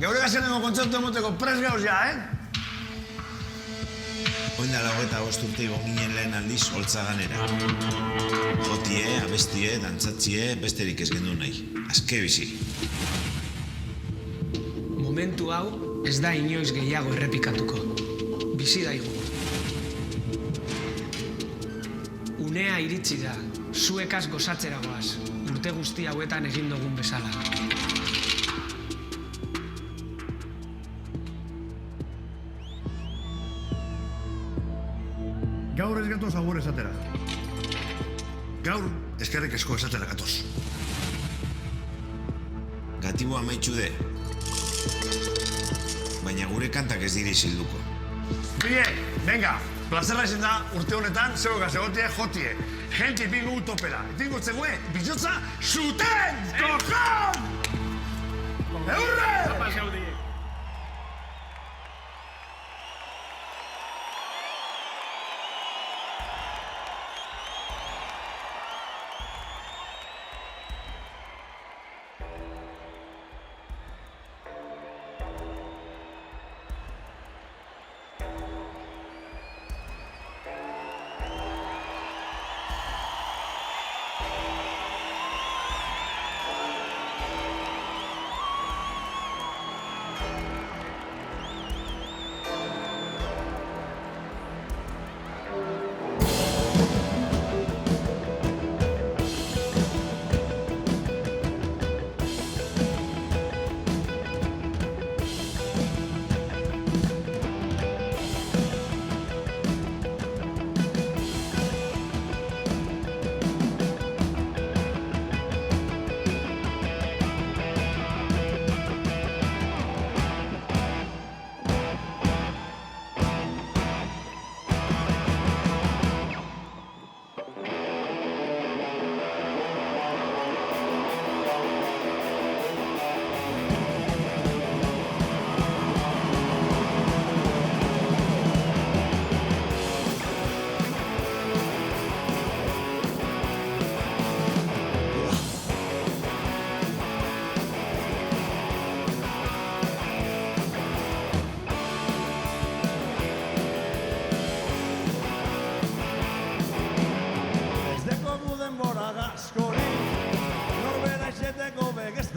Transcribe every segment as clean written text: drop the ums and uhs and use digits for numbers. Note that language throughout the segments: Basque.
Geure gazenengo kontzertu emoteko prest gauz ja, Oinda 25 urte igon ginen lehen aldiz holtzaganera. Jotie, abestie, dantzatzie, besterik ez gendu nahi. Azke bizi. Momentu hau ez da inoiz gehiago errepikatuko. Bizi daigu. Unea iritsi da, zuekaz gozatzera goaz, urte guzti hauetan egin dugun bezala. Gaur ez gatoz agur esatera. Gaur eskerrik asko esatera gatoz. Gatibo amaitxu de. Baina gure kantak ez dira isilduko. Bide, venga, plazerra izan da urte honetan zego gazegotie jotie. Gente pingu utopera. Etingo zegoe, bizotza zuten! Kojon! Eurre! Zapa zeudie.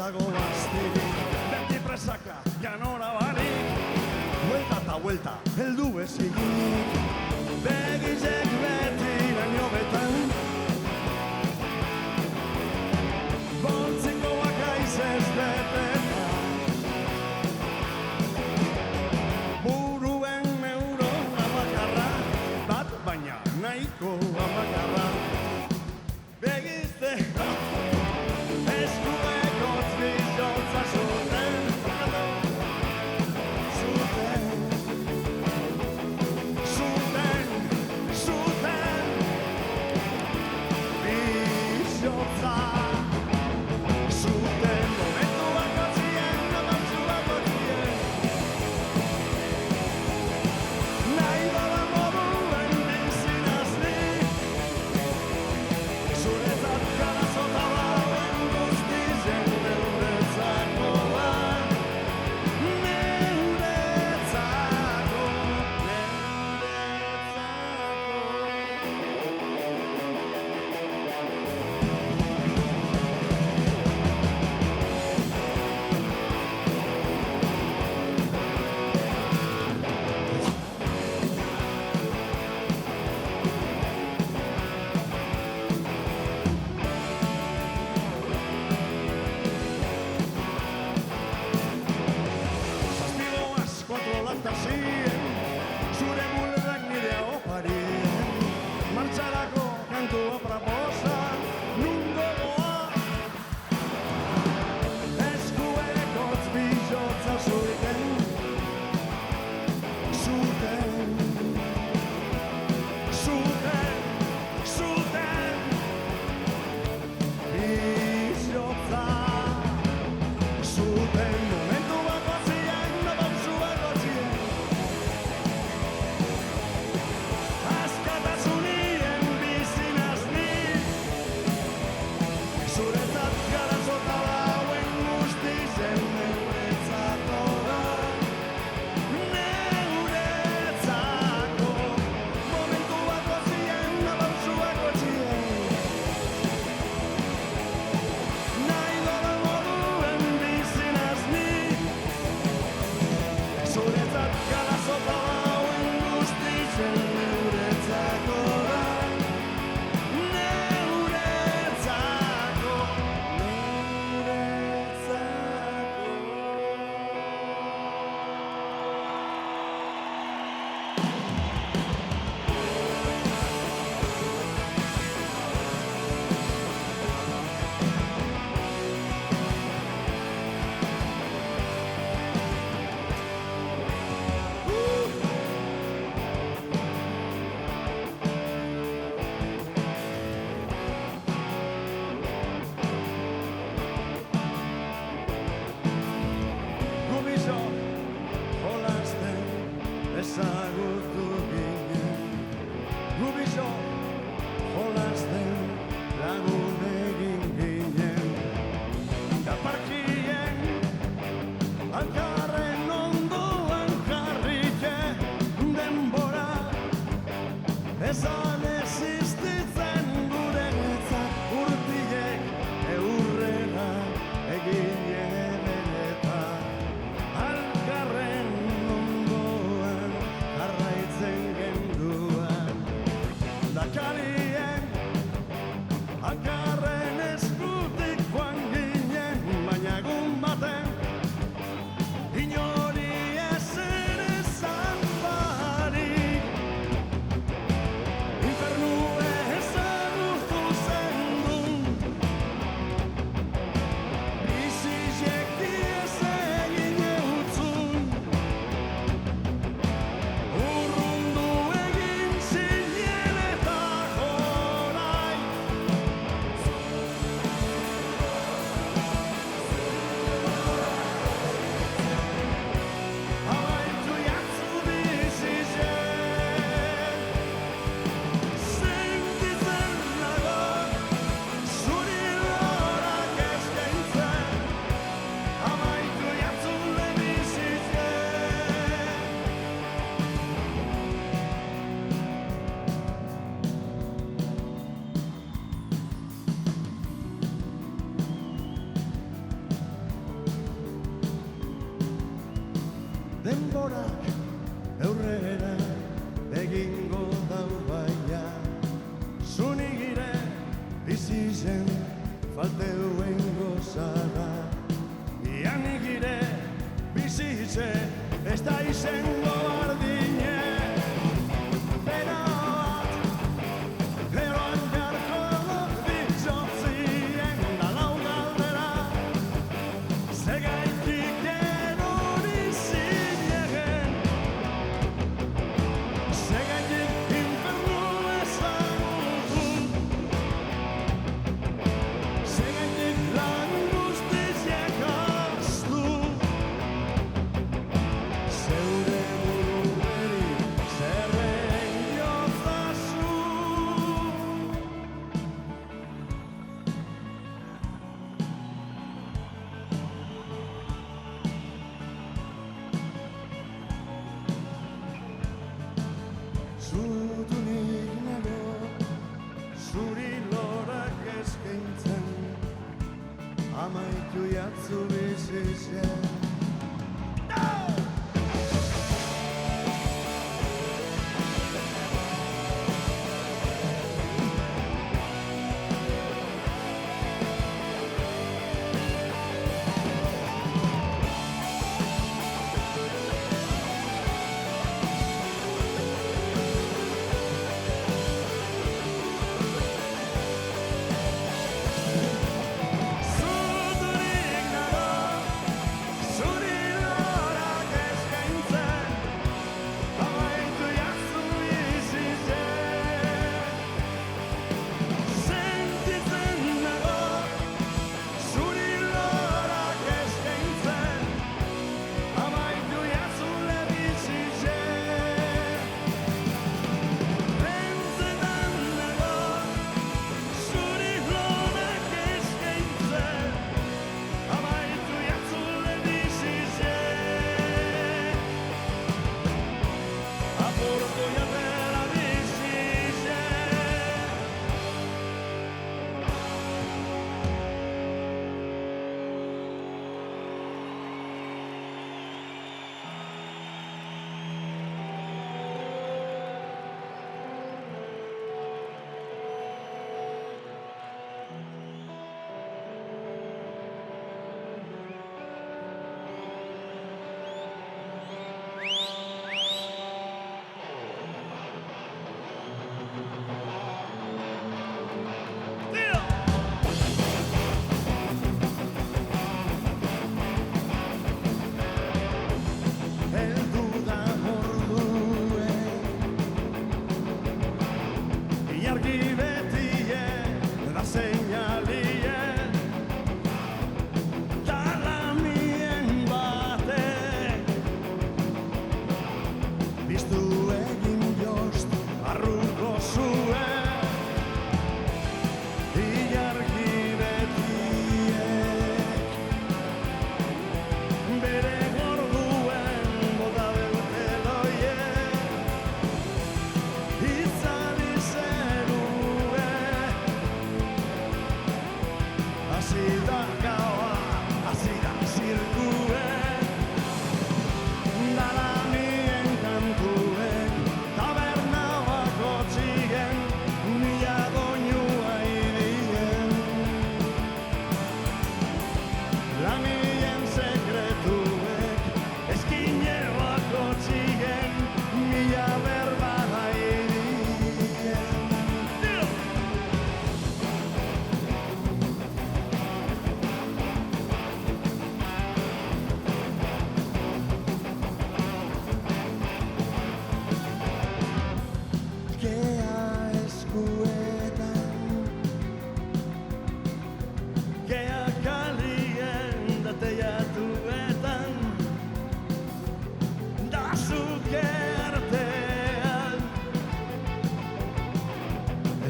dago baztirik, beti presaka, janora barik, vuelta eta vuelta, heldu eziginik, begizek beti iraino betan, boltziko bakaizez beteta, buruen neuro amakarra, bat baina nahiko amakarra, begizte, Zuten ezagutu ginen, gubizo jolasten lagun egin ginen, da parkien alkarren ondoan jarrike denbora, ezan existitzen gure netzak urtiek eurrera eginen eta alkarren ondoan jarraitzen genduan. Dakarien alkarren eskutik joan ginen, baina egun baten inori ezer esan barik. Infernu ezagutu zendun, bizizek diez egin eutzun, urrundu egin zinen eta orai. Amaitu jatzu bizizek, sentitzen nago, zuri lorak eskaintzen. Amaitu jatzu bizizek. Denborak aurrera egingo dau baina, zunigire bizi zen falteuen gozara. Ianigire bizi zen ez da izango bardine, berat eroan beharko ditzotzien da lau galdera. Zegaitik erori zinegen,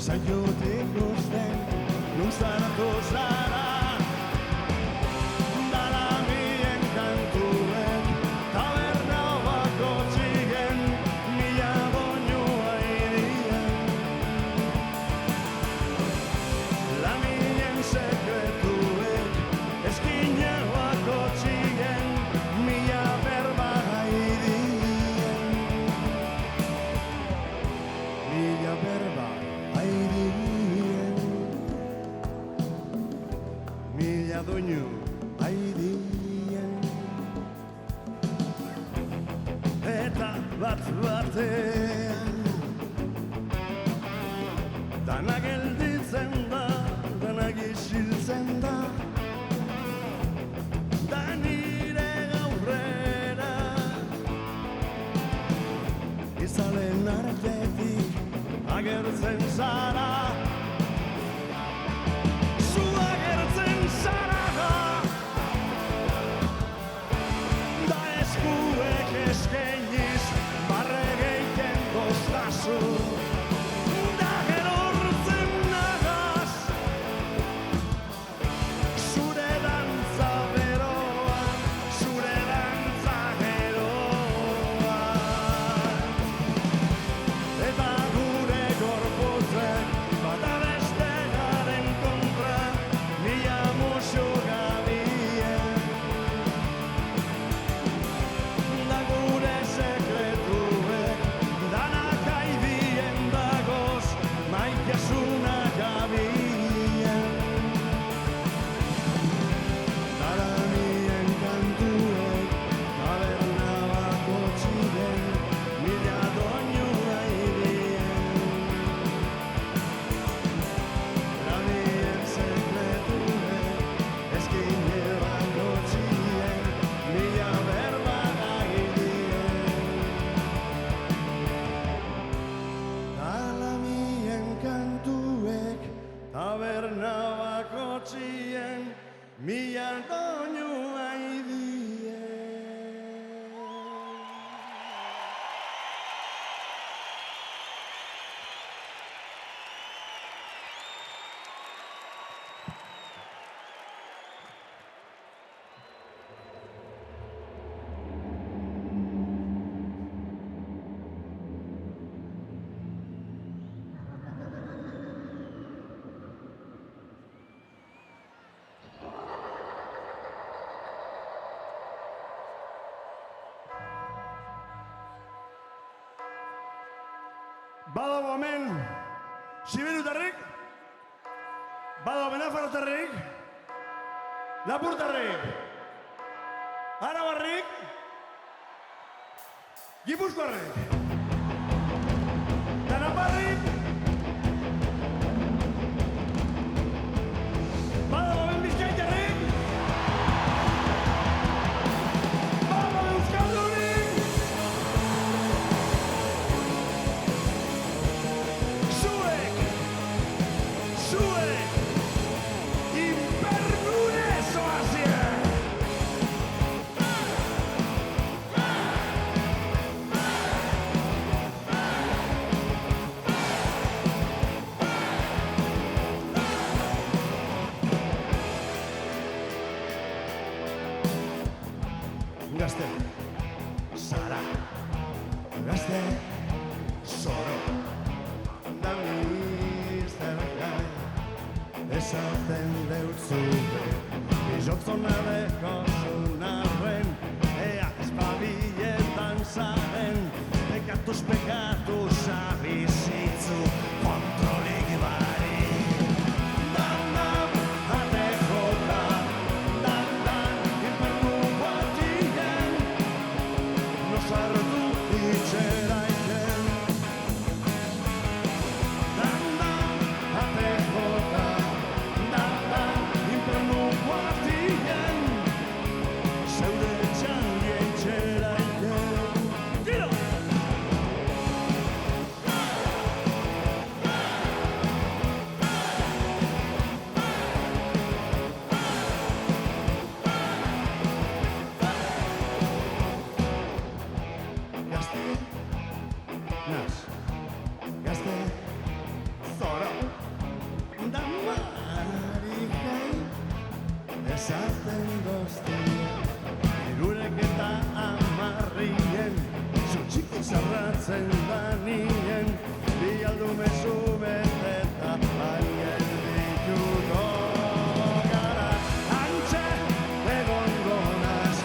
Esaiote ikusten, nun zaratu zara. Dala mien kantuen, taberna bako txigen, mila doinua irien. La minen sekretuek, eskine bako txigen, mila berba irien. Mila berba airien, mila doinu airien. Eta bat batean dana gelditzen da, dana gisiltzen da. Da nire gaurrera izalen artetik agertzen zara. Zu agertzen zara da eskuek eskainiz barre geiten bostazu. Da gerortzen nagaz zure dantza beroan, zure dantza beroan. Eta gure gorputzek bata bestearen kontra mila musu gabien. Da gure sekretuek danak aidien dagoz maitasuna gabien. Dara nien kantuek taberna bako txigen mila doinu airien. La mien sekretuek eskine bako txien mila berba agirien. Dala mien kantuek taberna bako txien mila doinu airien. Badago hemen Siberutarrik, badago Benafarrotarrik, Lapurtarrik, Arabarrik, Gipuzkoarrik, Tanaparrik, badago hemen Bizkaitarrik, badago Euskaldurik, zuek, inbernure zoazien. Gazte, zara, gazte, zoro, da miztergai, esaten deutzube, bizotzona dekosunarren, ea espabiletan zaren, pekatuz abizitzu, kontrolik barik. Dan-dan, atejota, dan-dan, infernu batien, nosartu itxeraiken. Dan-dan, atejota, dan-dan, infernu batien, zeure txangi itxeraiken. Tiro! izaten goztien, hirurek eta hamarrien, zutxiki zarratzen da nien, bi aldu mezu beteta haien dituko gara. Antxe egongo naz,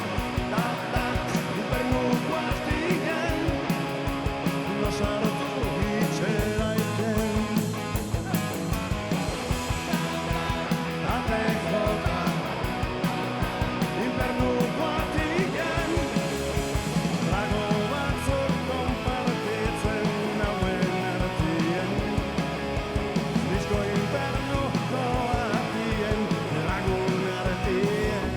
infernuko astien, nos hartu itxera iten. Ate joka, infernuko atien, trago batzuk konpartitzen nauen artien. Disko infernuko atien, lagun artien.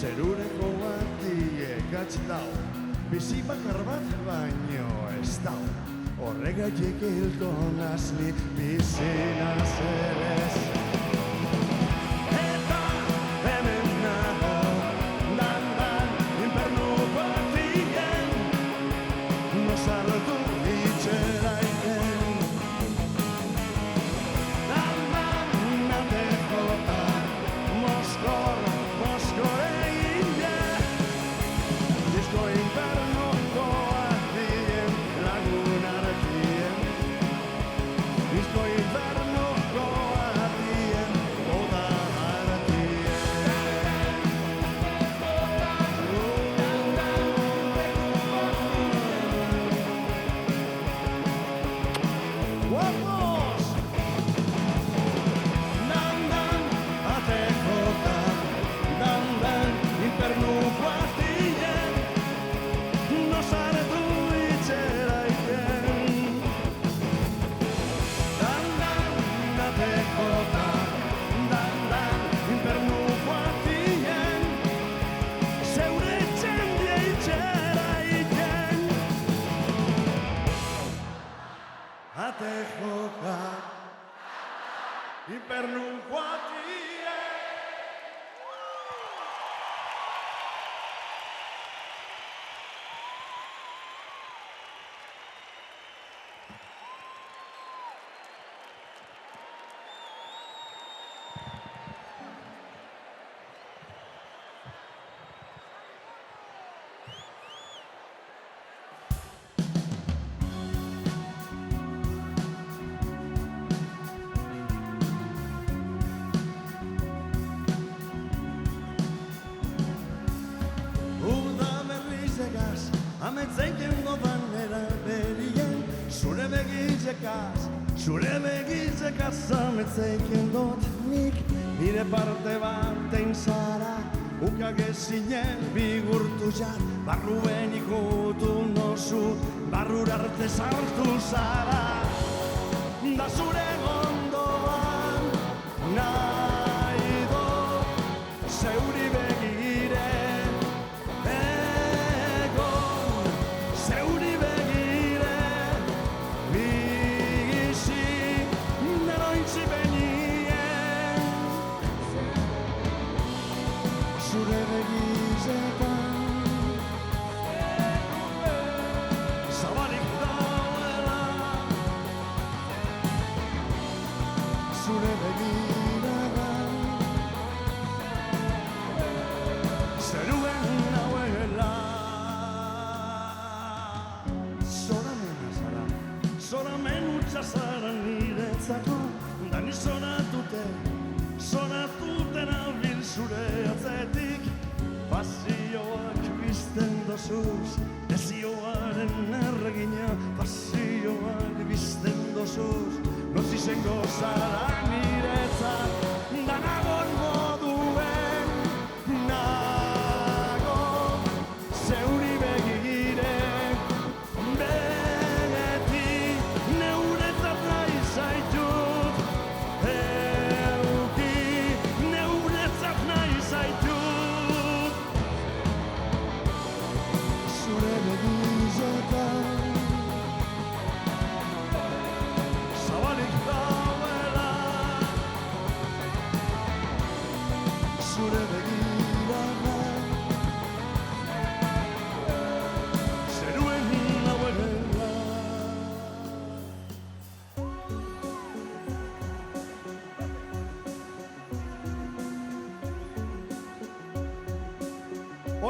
Zerureko batiek atxitau, bizi bakar bat baino ez dau. Horregatik hilko nazni bizina zerez. Eta hemen nago, dan, infernuko atien, nos hartu itxera iten. Dan, ate jota, moskor egile, disko infernuko atien, lagun artien. Disko infernuko atien, oda artien. Guapos! Dan, ate jota, dan, infernuko atien, nos hartu itxera iten. Dan, ate jota, dan, infernuko atien, zeure txendia itxera iten. Ate joka, infernuko atien. Uda berriz egaz, ametzeiten godan eraberien, zure begitzekaz ametzeiten dut nik, nire parte baten zara, ukagezinen bigurtu jar, barruen ikutu nozu, barrur arte sartu zara, da zure ondoan nahi dut, zeuri begire, zeuri begire, bizi, nerointzi benien. Zure begitzetan, zabalik dauela, zure begiradan, zeruen nauela. Zoramen utxa zara niretzako, da ni zonatuten abil zure atzetik, pasioak bizten dozuz, desioaren erregina, pasioak bizten dozuz, nozi zengo zara niretzat, da nagon moduen, nago, zeuri begire,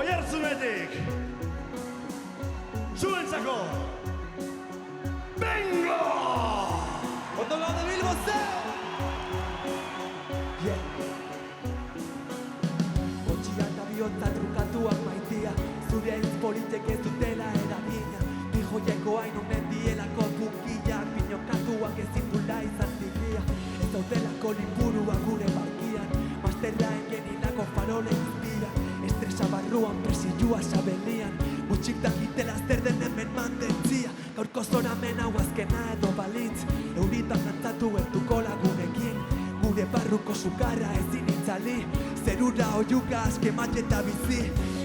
Oiartzunetik, zuentzako, Bengo! Ondo gaude Bilbo ze! Kotxia eta bihotza trukatuak maitia, zure hitz politek ez dutela eragina. Bi joieko hain omen dielako bukiak, binokatuak ezin dula izan zigia. Ez daudelako liburua gure barkian, masterra engenilako farole izbia. Estresa barruan presilua sabelian, gutxik dakitela zer den hemen mantentzia. Gaurko zoramen hau azkena edo balitz, euritan dantzatu ertuko lagunekin. Gure barruko sukarra ezin itzali, zerura oiuka aske mateta bizi.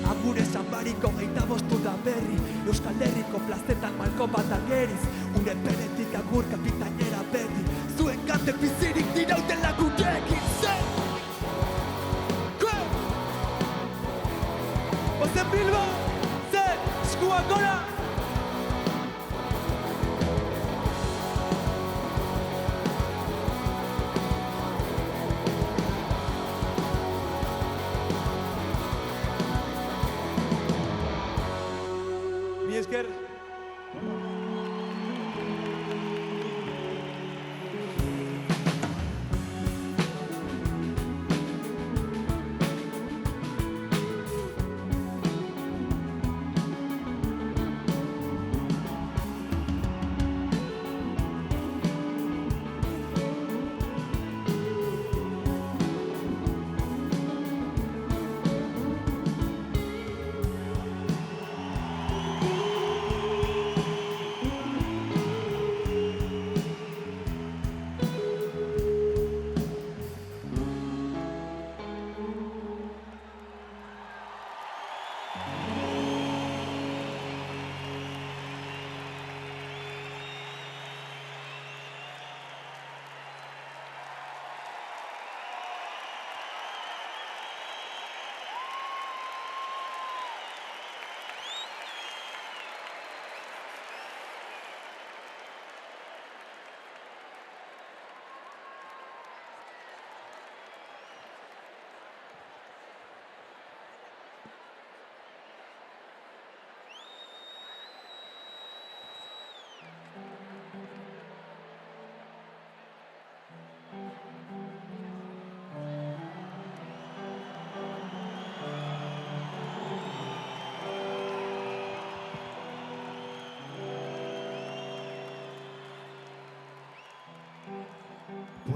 Agure sanbariko 25 da berri, Euskal Herriko plazetan malko bat ageriz. Gure peretik agur kapitainera berri, zuen kante bizirik dirauten lagunekin zen! Ozen Bilbo, ze, eskuak gora! Mi esker.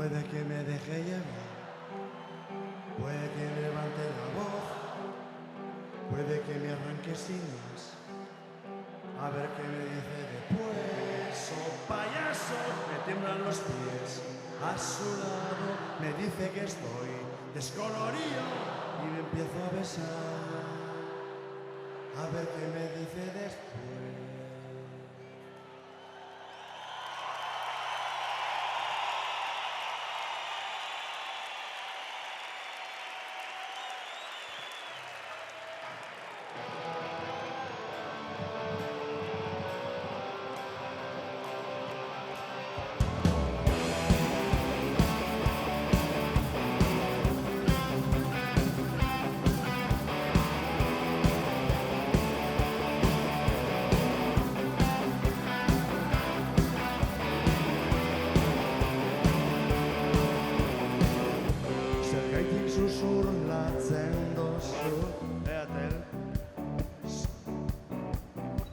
Puede que me deje llevar, puede que levante la voz, puede que me arranque sin más, a ver qué me dice después. Oh payaso, me tiemblan los pies, a su lado me dice que estoy descolorido y me empiezo a besar, a ver qué me dice después. Susurlatzen dozu, eatel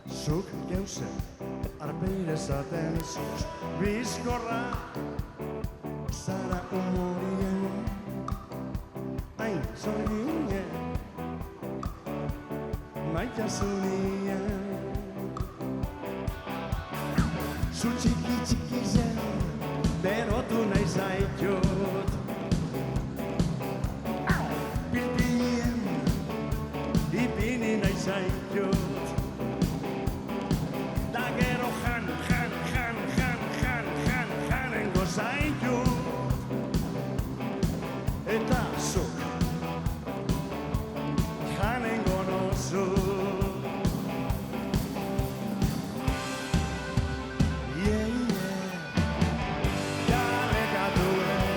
zuk geuzen arpeire zaten zuz bizkorra zara umorien hain zorinen maitasunian zu txiki zen berotu nahi zaitut ipini nahi zaitut da gero janengo zaitut eta zuk janengo nozu Galekatuen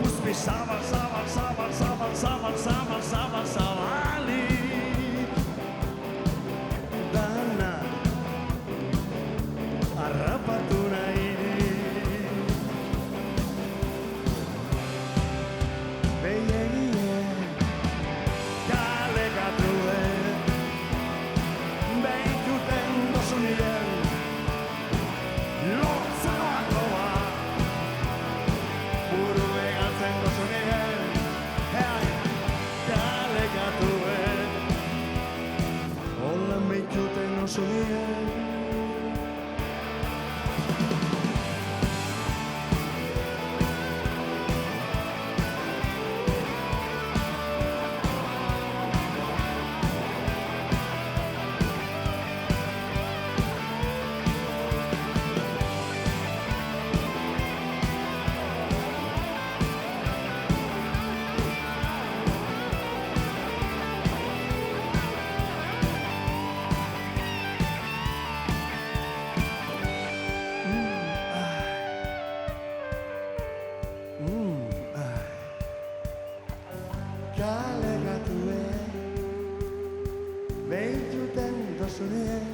guzpi zabal, zabal, zabal, zabal, zabal, zabal, zabal, zabalik. Dana harrapatu nahirik. Behiegien kalekatuen, behituten dozu niren lotzagoa. Buru egaltzen dozu niren kalekatuen, holan behituten dozu niren. Kalegatuen, behituten dozunien,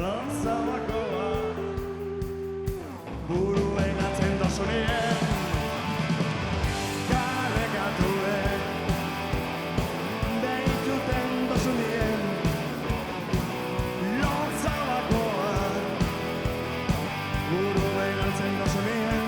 lotzabakoa, buru egatzen dozunien. Kalegatuen, behituten dozunien, lotzabakoa, buru egatzen dozunien.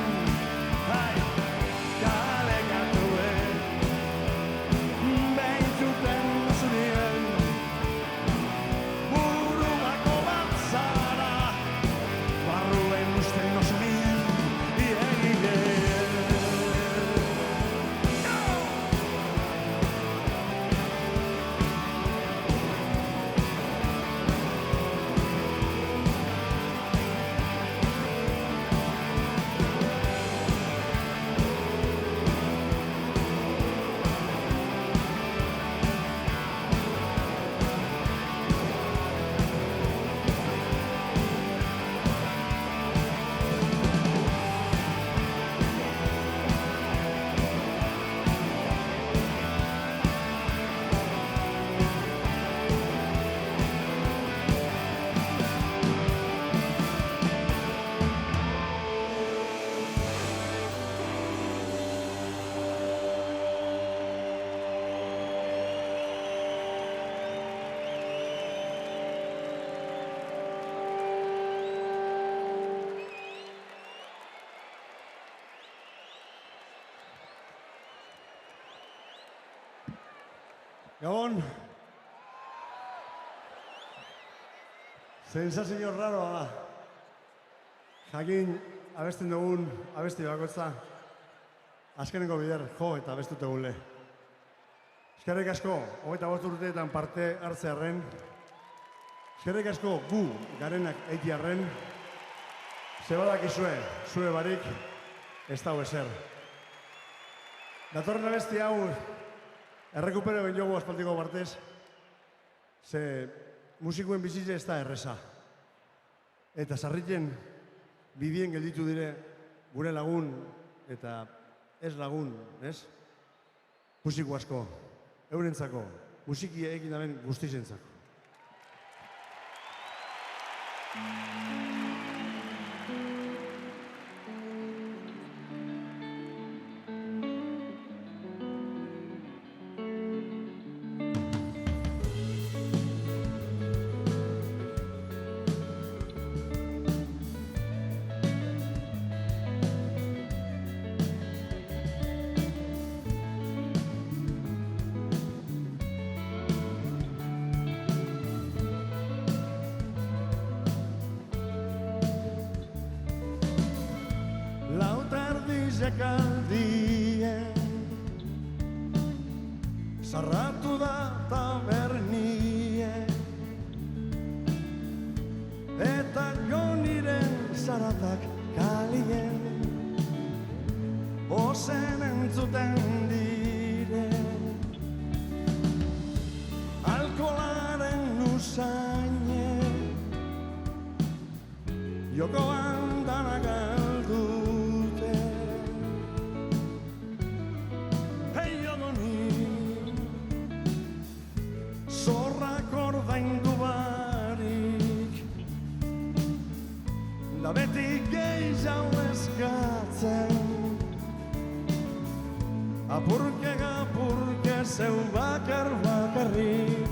Gabon. Sensazio raroa da. Jakin abesten dugun abesti bakoitza azkeneko bider jo eta abestut egun le. Eskerrik asko, 25 urteetan parte hartzearren. Eskerrik asko gu garenak eitiarren. Zebadakizue, zue barik, ez dago ezer. Datorren abesti hau errekupero egin jogu aspaldiko partez, ze musikuen bizitze ez da erreza. Eta sarritzen bidien gelditu dire gure lagun eta ez lagun, ez? Musiko asko, eurentzako, musiki egin daben guztizentzako. Kaldien sarratu da tabernien eta goniren zaratak kalien ozen entzuten dire alkoholaren usaine jokoan danak aldute Apurke zeu bakarrik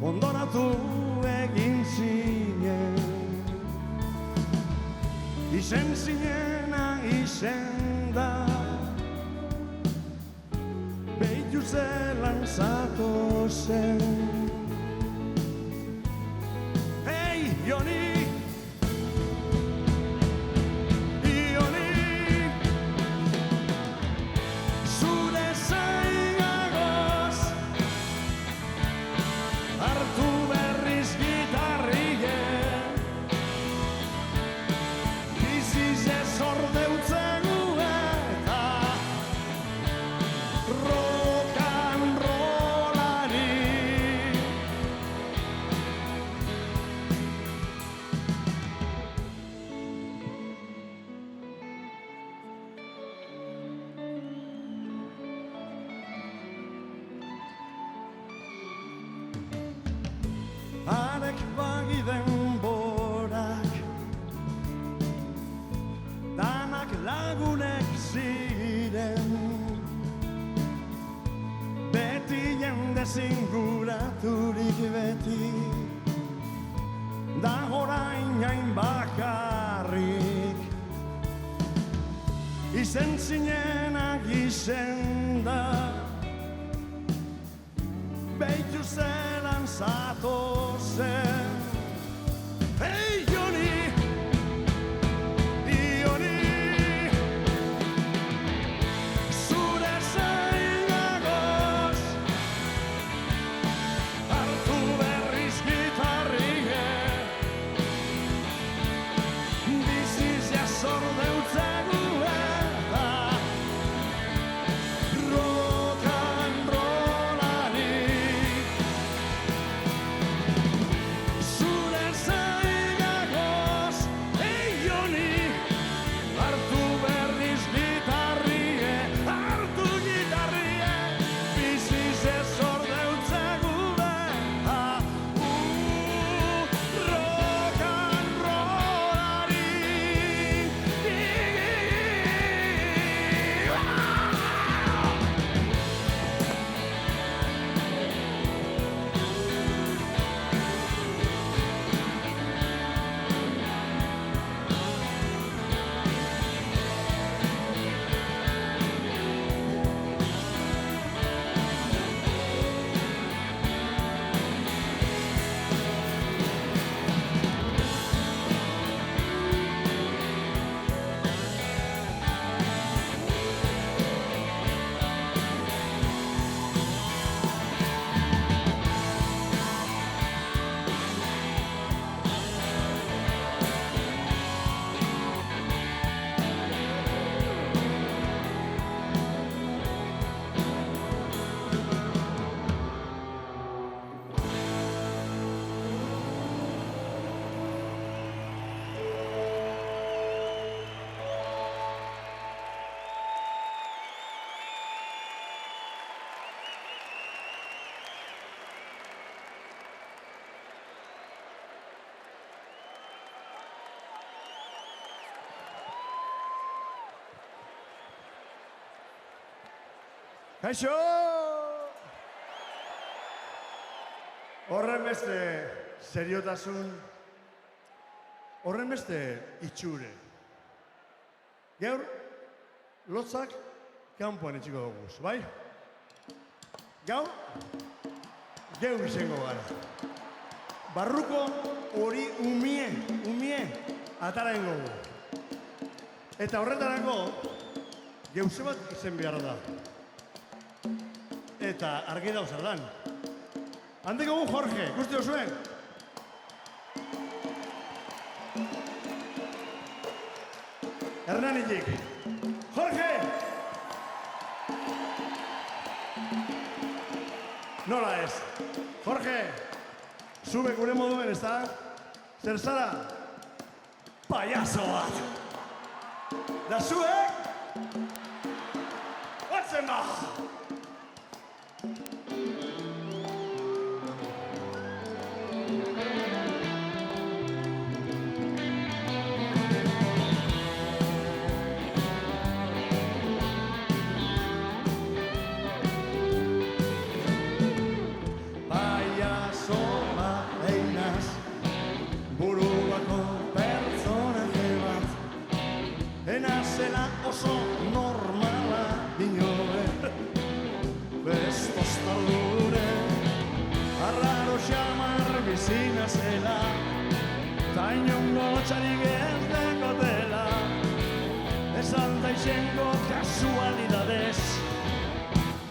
ondoratu egin zinen. Izen zinena izen da, behitu zelan zatozen. Hey, Joni! Harek bagi denborak, danak lagunek ziren, beti jende zinguraturik beti, da orain hain bakarrik. Izen zinenak izen da, behitu zelan zatozen. Hey, Joni! Joni! Zure zainagoz hartu berriz gitarrie, bizizia zordeutzagu eta rock and rollari. Zure zainagoz, hey Joni, hartu berriz gitarrie, bizizia zordeutzagu eta rock and rollari. Kaixo! Horren beste seriotasun, horren beste itxure. Gaur, lotzak kanpoan etxiko duguz, bai? Gaur, geu izango gara. Barruko hori umie, atara ingo gu. Eta horretarako, geuze bat izen behar da. Eta argi dauz erdan. Handiko gu Jorge, ikusti duzuen? Hernanitik. Jorge! Nola ez? Jorge, zube gure moduen, ez da? Zer zara? Payaso bat! Da zuek? Batzen da! izango kasualidadez,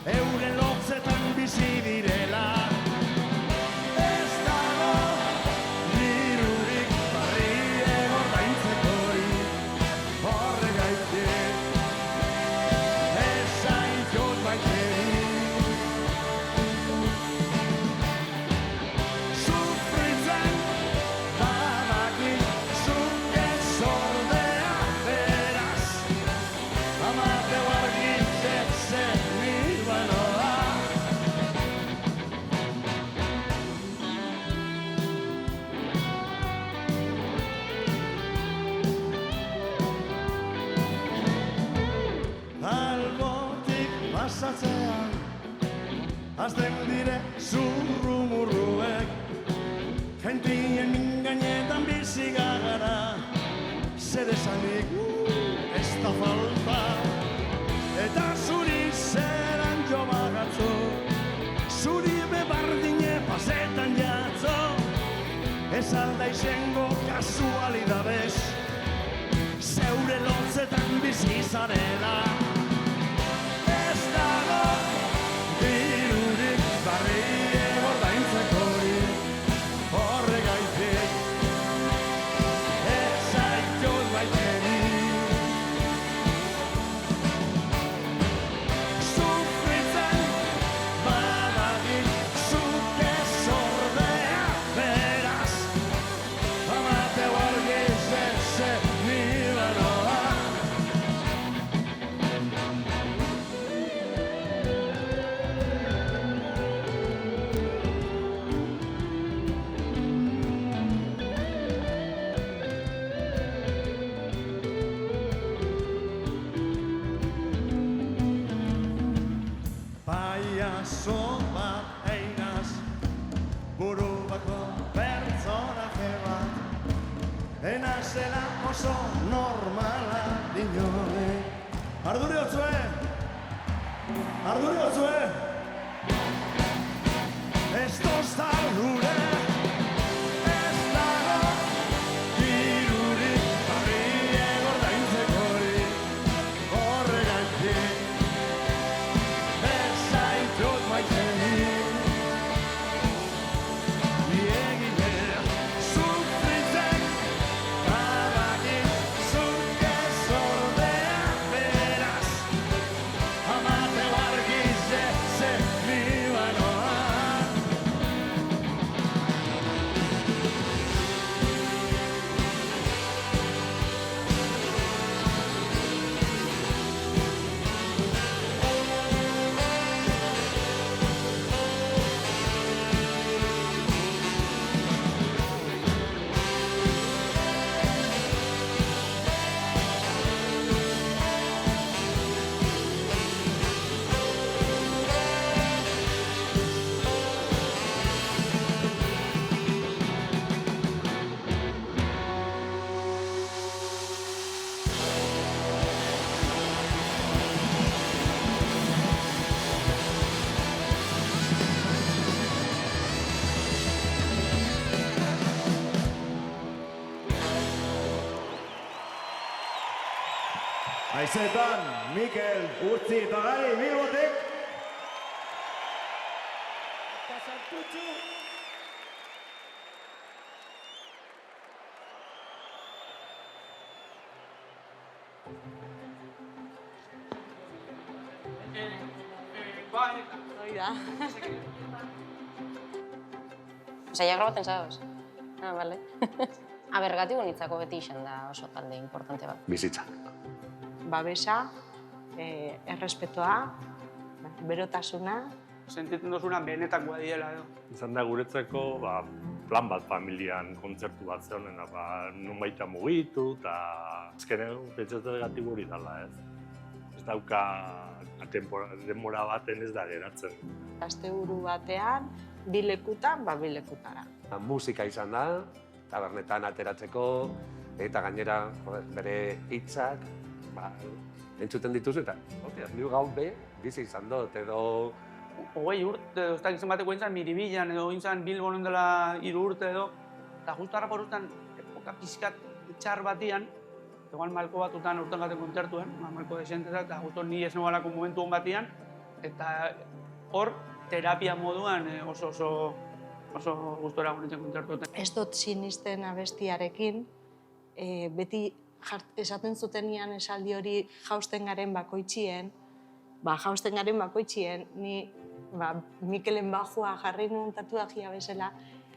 euren lotzetan bizi direla. Ez dago dirurik barrie ordaintzekorik, horregaitik ez zaitut maiterik. Sufritzen badakit zuk ez ordea beraz, amate argitzetzen nibanoa. Albotik pasatzean hasten dire zurrumurruek, jentien mingainetan bizi gara, zer esanik ez da falta. Eta zuri zeran jo bagatzo, zuri bebardine pasetan jatzo, ez alda izango kasualidadez, zeure lotzetan bizi zarela. Ez dago dirurik barrie ordaintzekorik, horregaitik ez zaitut maiterik. Sufritzen badakit zuk ez ordea beraz, amateu argitzen nibanoa. Paiazo bat einaz, buru bako pertsonaje bat, enazela oso normala dinone. Arduriotzue! Arduriotzue! Ez tozta gure, ez dago dirurik barrie ordaintzekorik, horregaitik ez zaitut maiterik. Egile sufritzen badakit zuk ez ordea beraz, amateu argitzen nibanoa. Haizetan, Mikel, Urtzi eta Gali, Bilbotik. Eta Santutxu. Hori da. Osea, ja grabatzen zagoz? Ah, bale. Bergatik bonitzako beti izan da oso talde importante bat. Bizitza. Babesa, errespetoa, berotasuna. Sentitzen duzuna benetakoa diela edo. Izan da guretzako plan bat familian kontzertu bat zehonen, nonbaita mugitu, eta azkenean pentsatzen hori dela, ez? Ez dauka denbora baten ez da geratzen. Asteburu batean, bi lekutan, bi lekutara. Musika izan da, tabernetan ateratzeko, eta gainera bere hitzak entzuten dituzu, eta nire gaur bizi izan dut, edo 20 urte, ez da gizan bateko intzan Miribilan, edo intzan Bilbon dela 3 urte edo, eta justu harrapor urtean, epoka pixkat txar batian, igual Malko batutan urten gaten kontzertuen, Malko desentetak, eta justo ni esan galako momentu hon batian, eta hor, terapia moduan oso gustora guretzen kontzertuetan. Ez dut sinisten abestiarekin, beti esaten zutenian esaldi hori jausten garen bakoitzien, ni Mikelen bajua jarri nuen tatuajia bezala,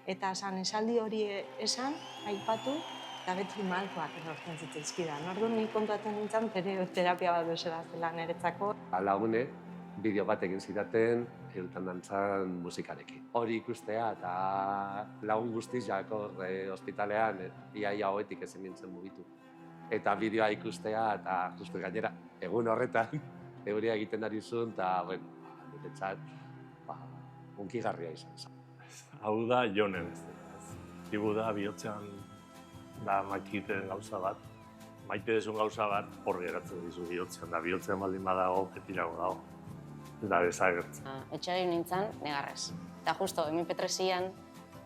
eta esaldi hori esan, aipatu, eta beti Malkoak erortzen zitzaizkidan. Orduan nik kontuatzen nintzen terapia bat bezala zela niretzako. Lagune, bideo bat egin zidaten, Eutan dantzan musikarekin. Hori ikustea eta lagun guztiz jakor ospitalean iaia hoetik ezin nintzen mugitu. Eta bideoa ikustea eta justu gainera egun horretan euria egiten ari zuen eta niretzat hunkigarria izan zen. Hau da Jonen ez dut. Digu da bihotzean da makiten gauza bat, maite dezun gauza bat hor geratzen dizu bihotzean, da bihotzean baldin badago petirago dago. Da desagertzen. Etxari nintzen, negarrez. Eta justo, MP3-ian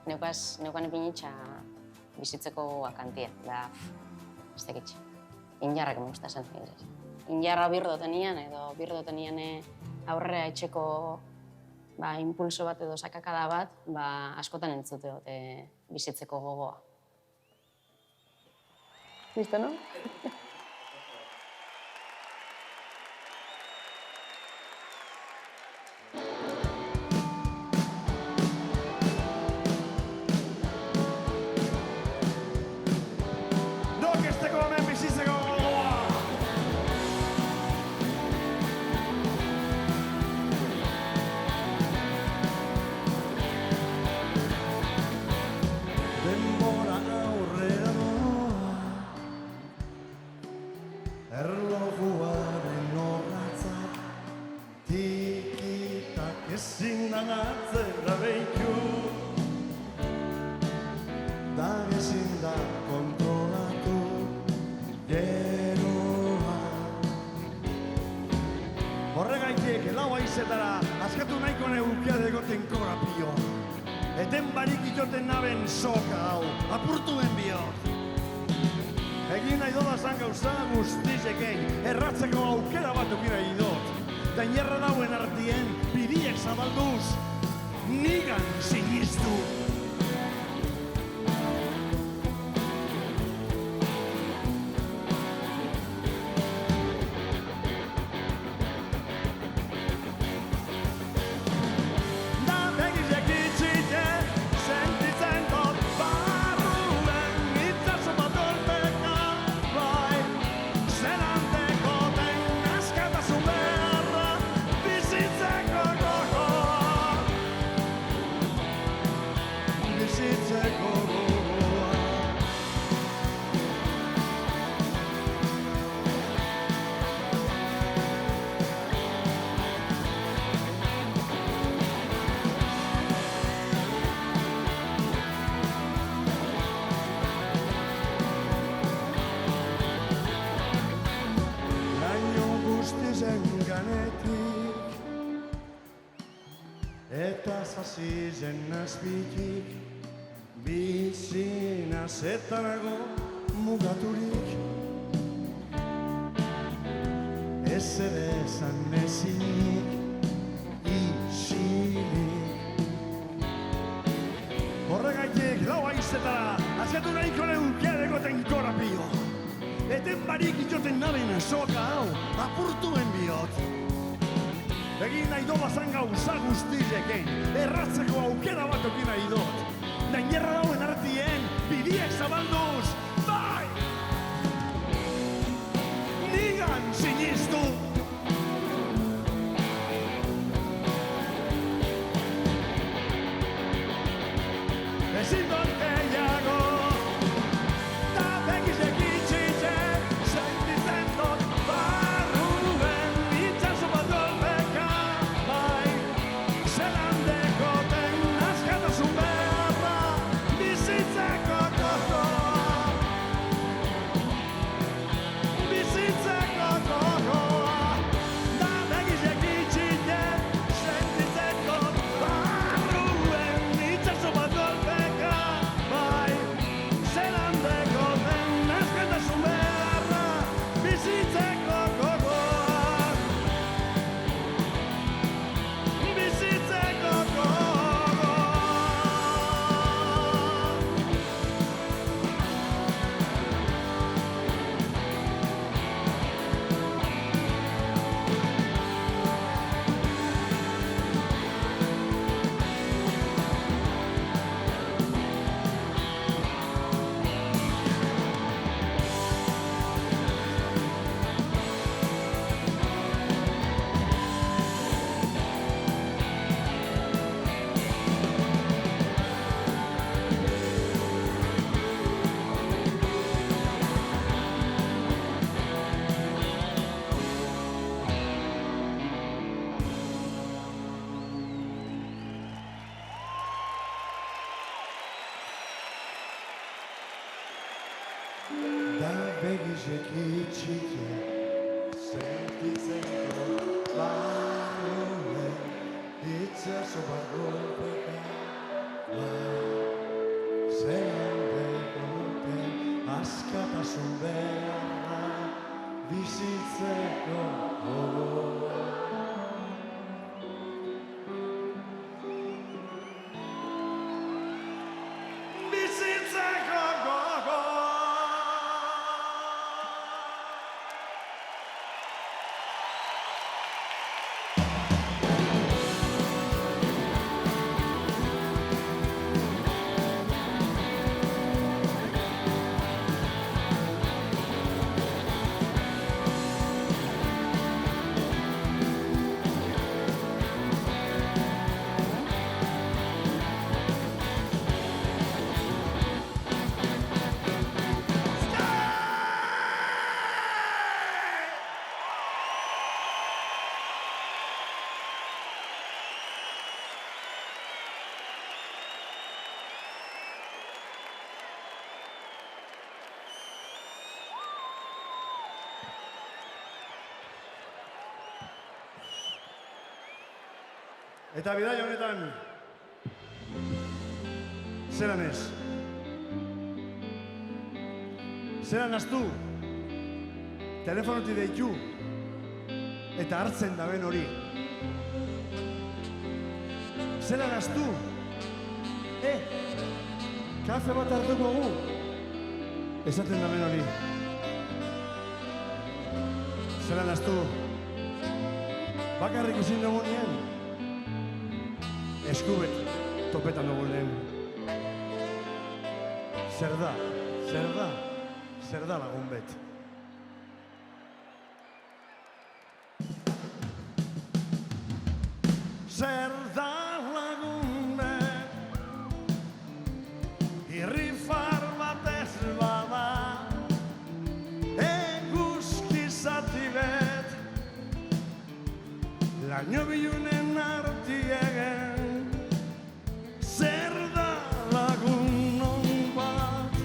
neukan ipinitxa bizitzeko akantia. Da, ez tekitxe. Injarrak me gusta zen. Injarra birdo tenian, edo birdo tenian aurrera etxeko impulso bat edo sakakada bat, askotan entzute dute bizitzeko gogoa. Listo, no? Horregaitik, lau aizetara, askatu nahiko neukia degoten korapio. Eten barik itoten naben soka hau, apurtuen bihot. Egin nahi dodazan gauza guztizekein, erratzeko aukera bat ukira idot. Da inerra dauen artien, bidiek zabalduz, nigan sinistu. Eta zazizen azpitik, bizina zetarago mugaturik. Ez ere esan ezinik, isilik. Horregaitik lau aizetara, askatu nahiko neukia degoten korapio. Eten barik itoten naben soka hau, apurtuen bihot. Egin nahi dobazan gauza guztizekein, erratzeko aukera bat okin nahi dut. Da inerra dauen artien, bidiek zabalduz, bai! Nigan sinistu! Ezin dut gehiago, da begizek itxitze, sentitzen dut barruen itxaso bat golpeka, bai, zelan dekoten askatasun beharra, bizitzeko gozoa. begizeki txike sentitzeko barruen itzazo bat golpeka zelan begoten askatasun beharra bizitzeko gogoa. Bizitzeko gogoa. Eta bidaia honetan, zelan ez? Zelan aztu, telefonotik deitu, eta hartzen daben hori. Zelan aztu, kafe bat hartuko gu, esaten daben hori. Zelan aztu, bakarrik ezin dugu nien, eskubet topetan dugu lehen. Zer da lagun bet. Zer da lagun bet, irrifar bat ez bada, eguzki zati bet, laino bilunen artiegen. Zer da lagun hon bat,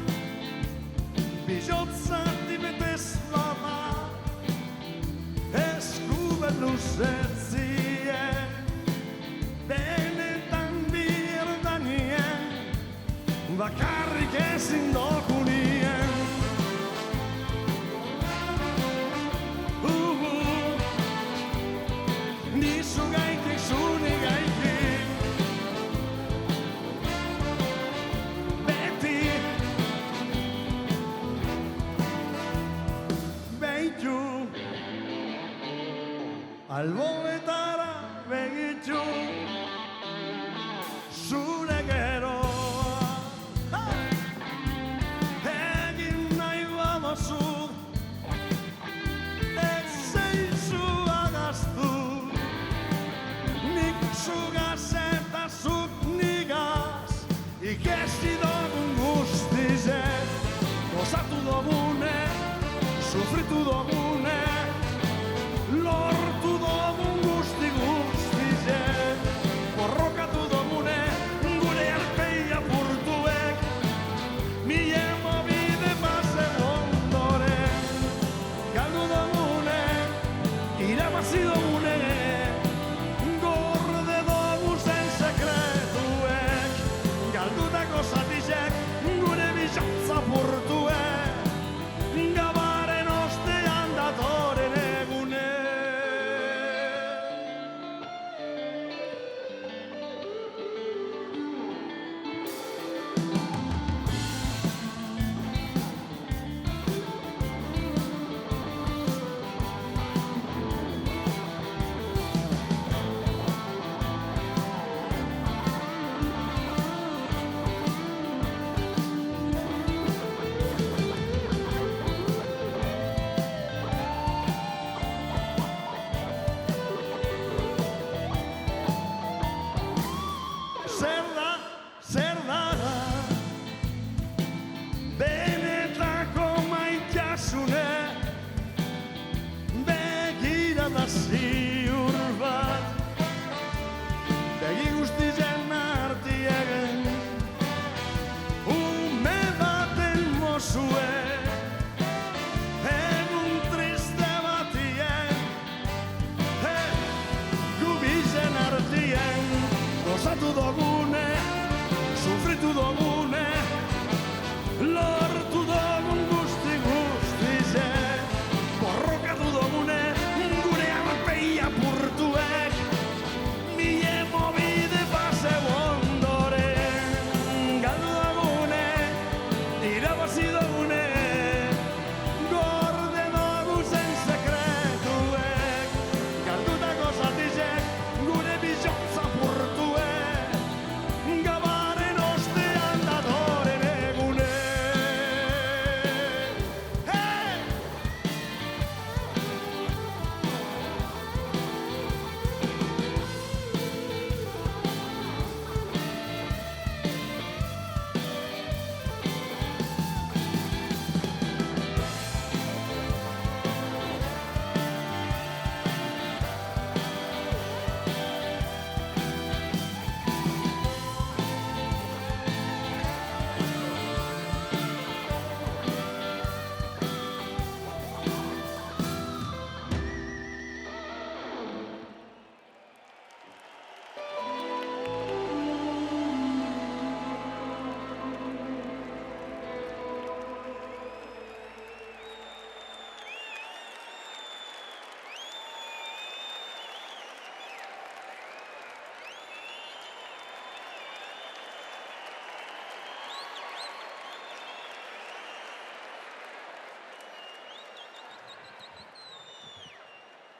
bizotzati betez bada, eskubet luzetzie, benetan birdanien, bakarrik ezin dokunien. Nizu gaitik, zuni gaitik, alboetara begitxu, zure geroa. Egin nahi badozu, ez zeizu agaztu, nik zugaz eta zuk nigaz, ikesti dogun guztizet, gozatu dogune, sufritu dogune, lortu dugun guzti.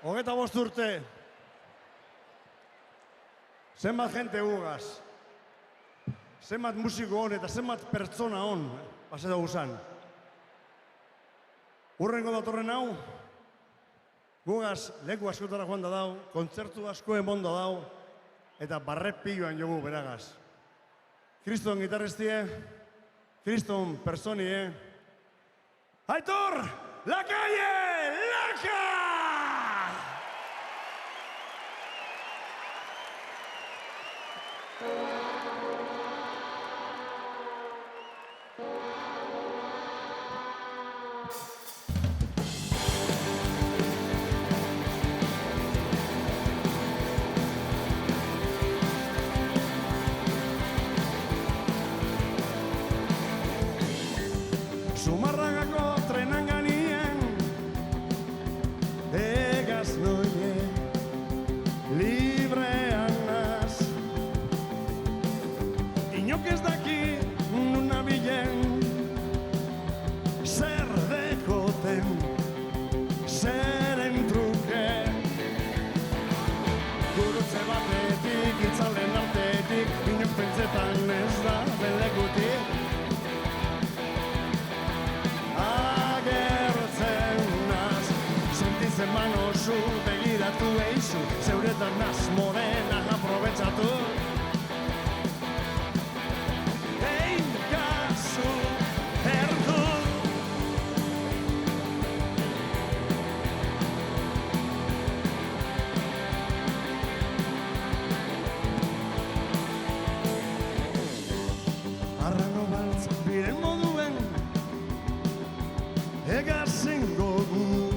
5 urte. Zenbat jente gugaz. Zenbat musiko hon eta zenbat pertsona hon paseta guzan. Urrengo datorren hau, gugaz leku askotara joan da dau, kontzertu asko emon da dau, eta barret piloan jogu beragaz. Kriston gitarrestie, Kriston personie, Aitor, Lakaie, Laka! Zumarragako trenan ganien, egaz noie, librean naz. Inok ez daki nun nabilen, zer dekoten, zeren truke. Gurutze batetik, itzalen artetik, inok pentsetan ez da belekutik. Eman oso begiratu eizu, zeuretan naz morenak aprobetsatu. Ein kasu erdu. Arrano baltz biren moduen, egazen gogu.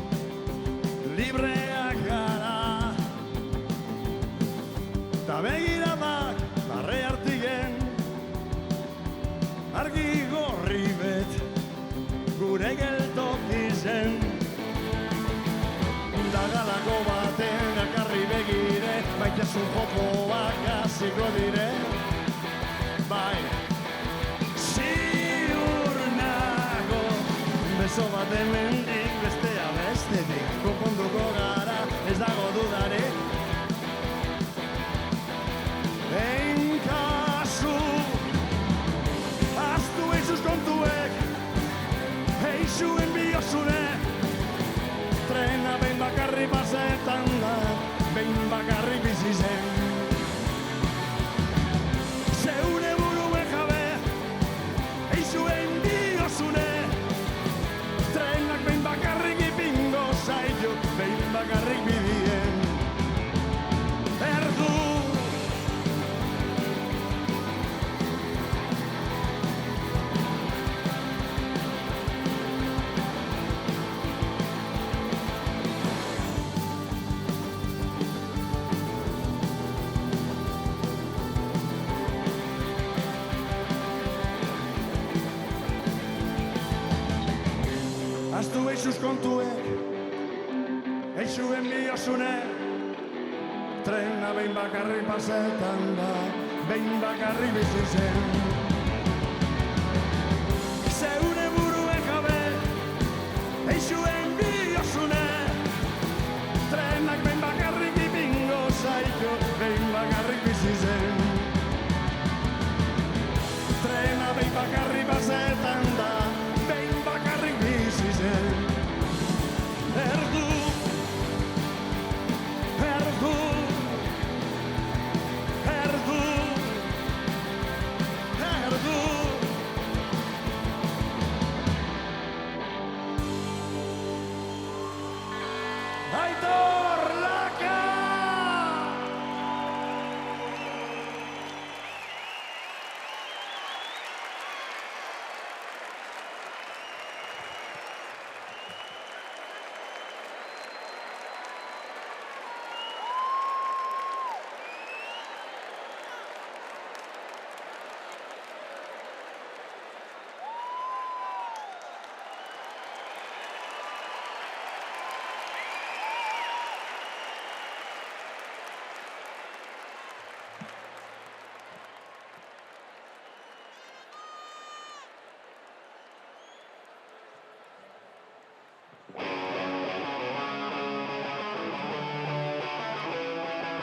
Libreak gara, ta begiradak barre hartigen, argi gorri bet, gure geltoki zen. Dagalako baten akarri begire, baitasun jokoak hasiko dire. Bai, ziur nago, beso bat hemendik bestea bestetik. Konponduko gara, ez dago dudarik. Ein kasu, ahaztu eizuz kontuek, eixuen biosune. Trena behin bakarri pasetan da, behin bakarri bizi zen. Zeure buruen jabe, eixuen biosune. Trenak behin bakarrik ipingo zaitu, behin bakarrik bidien. Erdu. Ahaztu eizuz kontuek, eixuen biosune. Trena behin bakarri pasetan da, behin bakarri bizi zen. Zeure buruen jabe, eixuen biosune. Trenak behin bakarrik ipingo zaitu, behin bakarrik bizi zen. Trena behin bakarri pasetan da, behin bakarrik bizi zen. Erdu, erdu, erdu, erdu.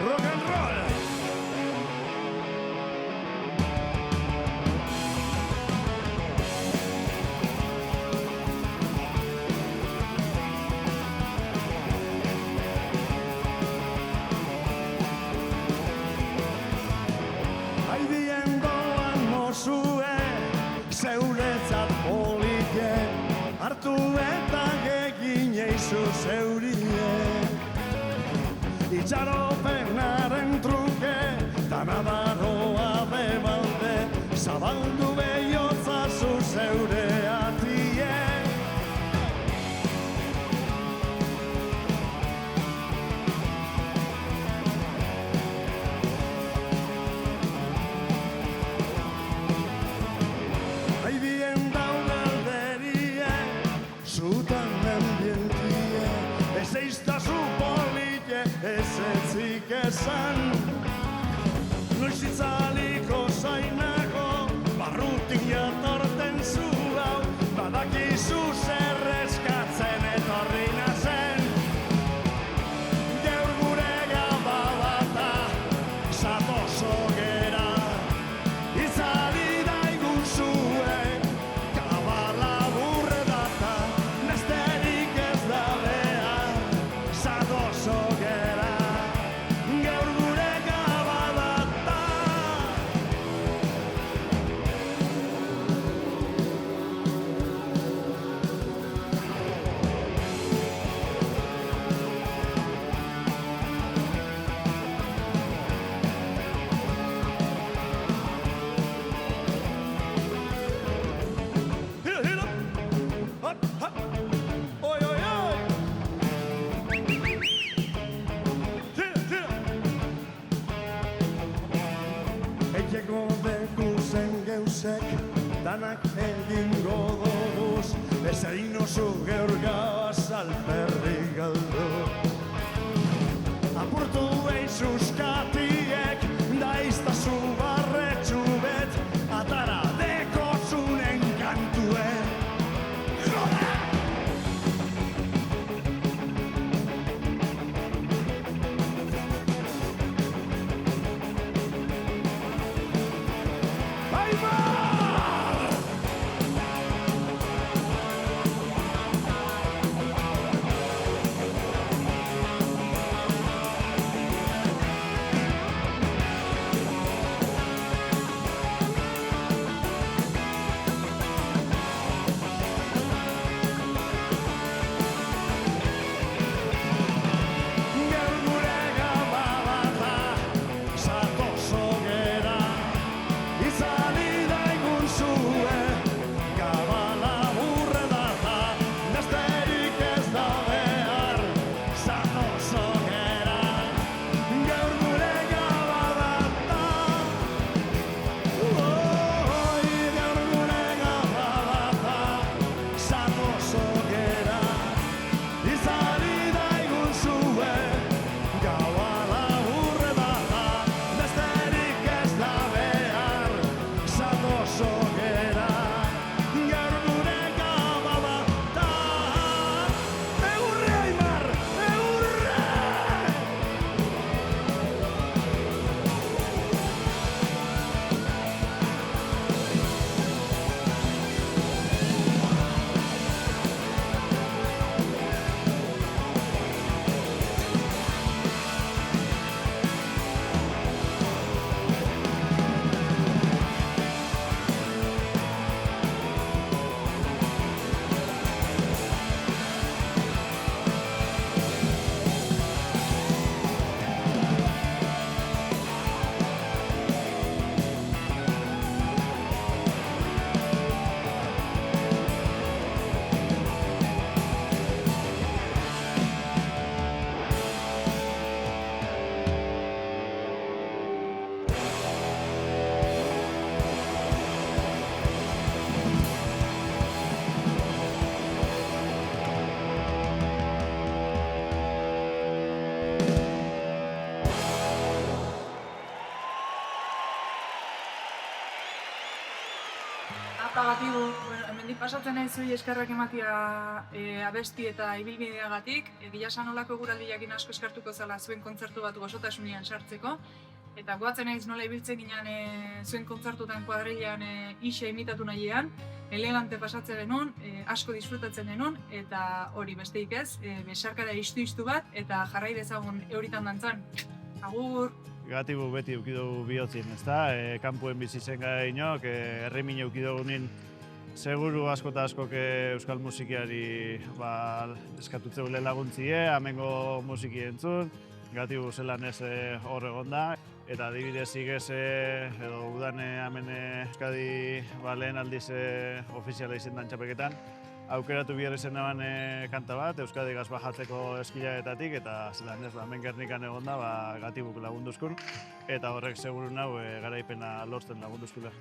rock and roll. Haidien doan mozue, zeuretzat polike, hartu eta gegin eizu zeurie. Itxaropenaren truke, danadaroa bebalde, zabaldu behotza zu zeure atie. Haidien daugalderie, zutan ambientie, ez eiztazu polite, ez etzik esan. Noiz itzaliko zainako, barrutik jatorten zu hau, badakizu zer eskatzen etorri nazen. Geur gure gababata, zatozo gera, itzali daigun zuen, kabala burre data, nesterik ez da behar, zatozo gera, geur gure gababata. Hit up, hop, hop, oi, oi, oi. Hit up. Etxeko dekuzen geusek, danak egingo doguz, ez egin oso geur gabaz alperri galdu. Apurtu eizuskatiek, da iztazu barretxu bet, atara deko zunen kantuen. Joda! Aiba! Apagatibu, hemendik pasatzen nahi zui eskerrak ematia abesti eta ibilbideagatik. Egia esan olako eguraldiakin asko eskartuko zela zuen kontzertu bat gozotasunean sartzeko. Eta goatzen naiz nola ibiltzen ginen zuen kontzertutan kuadrilean ixe imitatu nahiean. Elegante pasatzen denun, asko disfrutatzen denun, eta hori besteik ez, besarkara istu bat, eta jarrai dezagun euritan dantzan. Agur! Gatibu beti eukidugu bihotzin, ezta? Kanpuen bizitzen gara inok, herrimine eukidugu nien seguru asko eta askok euskal musikiari eskatutzeu laguntzie, amengo musiki entzun, Gatibu zelan ez hor egon da. Eta adibidez igez edo udan hemen Euskadi lehen aldiz ofiziala izendan txapeketan. Aukeratu bihar izan eban kanta bat, Euskadi gaz bajatzeko eskilaetatik, eta zelan ez, hemen Gernikan egon da, Gatibuk lagunduzkun, eta horrek seguru nau garaipena lortzen lagunduzkula.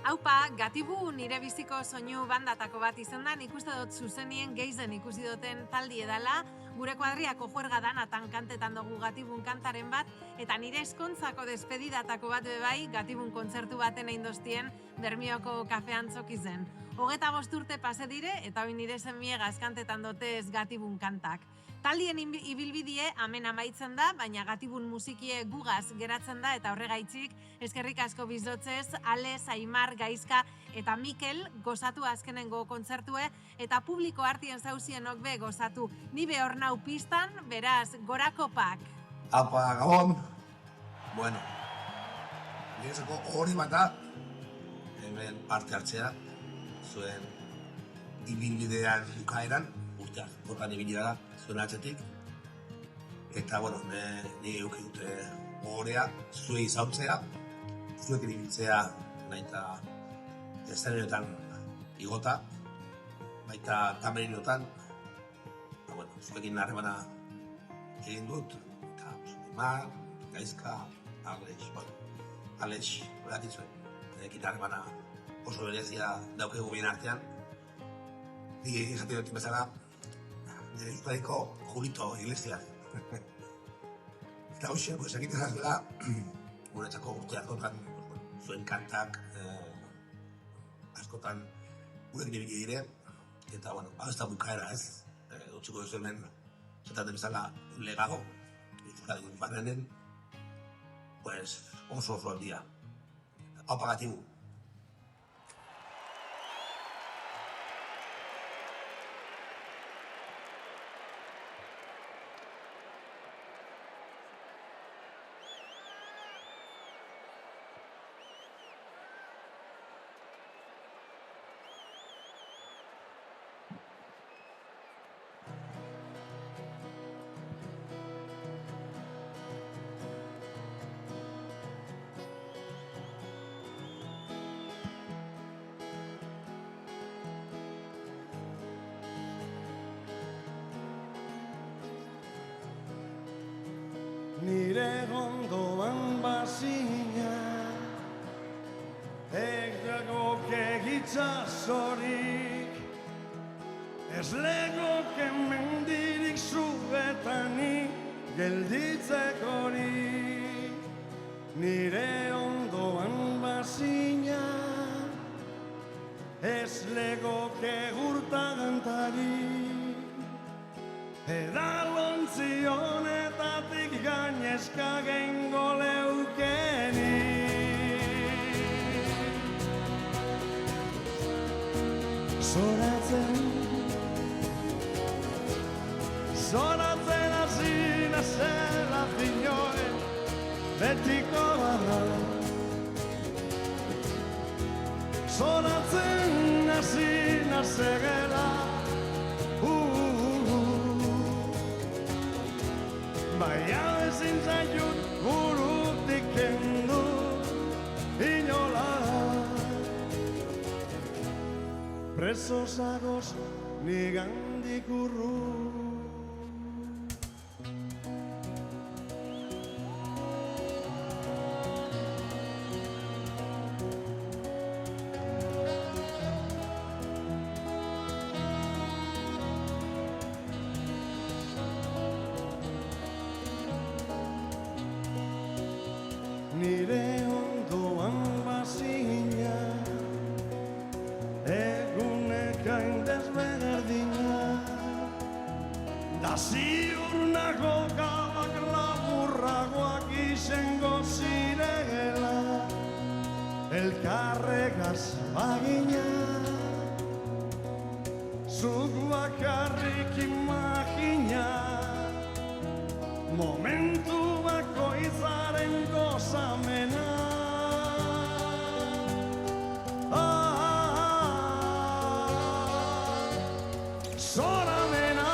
Haupa, Gatibu nire biziko soinu bandatako bat izan da, nik uste dut zuzenien geizen ikusi duten taldi edala, gure kuadriako juerga danatan kantetan dugu Gatibun kantaren bat, eta nire eskontzako despedidatako bat bebai Gatibun kontzertu baten eindostien Bermioko kafean zokizen. 25 urte pase dire, eta hori nire zenmiegaz kantetan dotez Gatibun kantak. Taldien ibilbidie hemen amaitzen da, baina Gatibun musikie gugaz geratzen da, eta horregaitzik eskerrik asko bizotzez, Ale, Aimar, Gaizka eta Mikel gozatu azkenengo kontzertue, eta publiko artien zauzienok be gozatu. Ni behor nau pistan, beraz, gorakopak. Apa, Gabon! Bueno, niretzako hori bat da, hemen parte hartzea, zuen ibilbidean bukaeran, urteak gorkan ibilbidea da, zuen atzetik. Eta, bueno, nire euki dute gogorea, zuei izautzea, zuek ibiltzea nahi eta eszeneriotan igota, baita kamerinotan, eta, bueno, zuekin harremana egin dut, eta, Mar, Gaizka, Alex, horretik zuen, ekin harremana oso berezia daukegu bien artean. Ni esaten dut bezala, nire Euskadiko Julito Iglesias. Eta hoxe, egiten zazela, guretzako urte askotan zuen kantak askotan gurek nibiki dire, eta, bueno, hau ez da bukaera ez, dutxiko duzu hemen, zetaten bezala legado, Euskadiko infarrenen, pues oso handia. Hau Gatibu. Nire gondoan bazina, egdagoke gitzazorik, ez legoke mendirik zuetanik gelditzekorik. Nire ondoan bazina, ez legoke gurtagantarik, edalontzi honetatik gainezka gengo leukenik. Zoratzen azina zela zinioen betiko barra. Zoratzen azina zegela baina ezin zaitut burutik kendu inola. Preso zagoz nigandik urru. Nire ondoan bazina, Beraz bagina zuk bakarrik imagina momentu bakoitzaren gozamena. Zoramena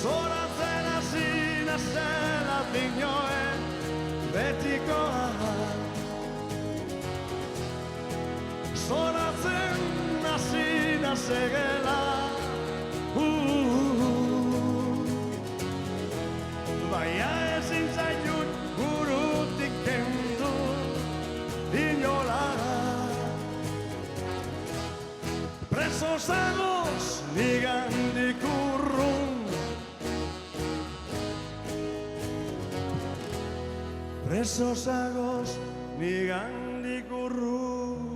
zoratzen hasi nazela dinoen betikoa. Zoratzen hasi nazegela baina ezin zaitut burutik kendu inola. Preso zagoz nigandik urrun, preso zagoz nigandik urrun.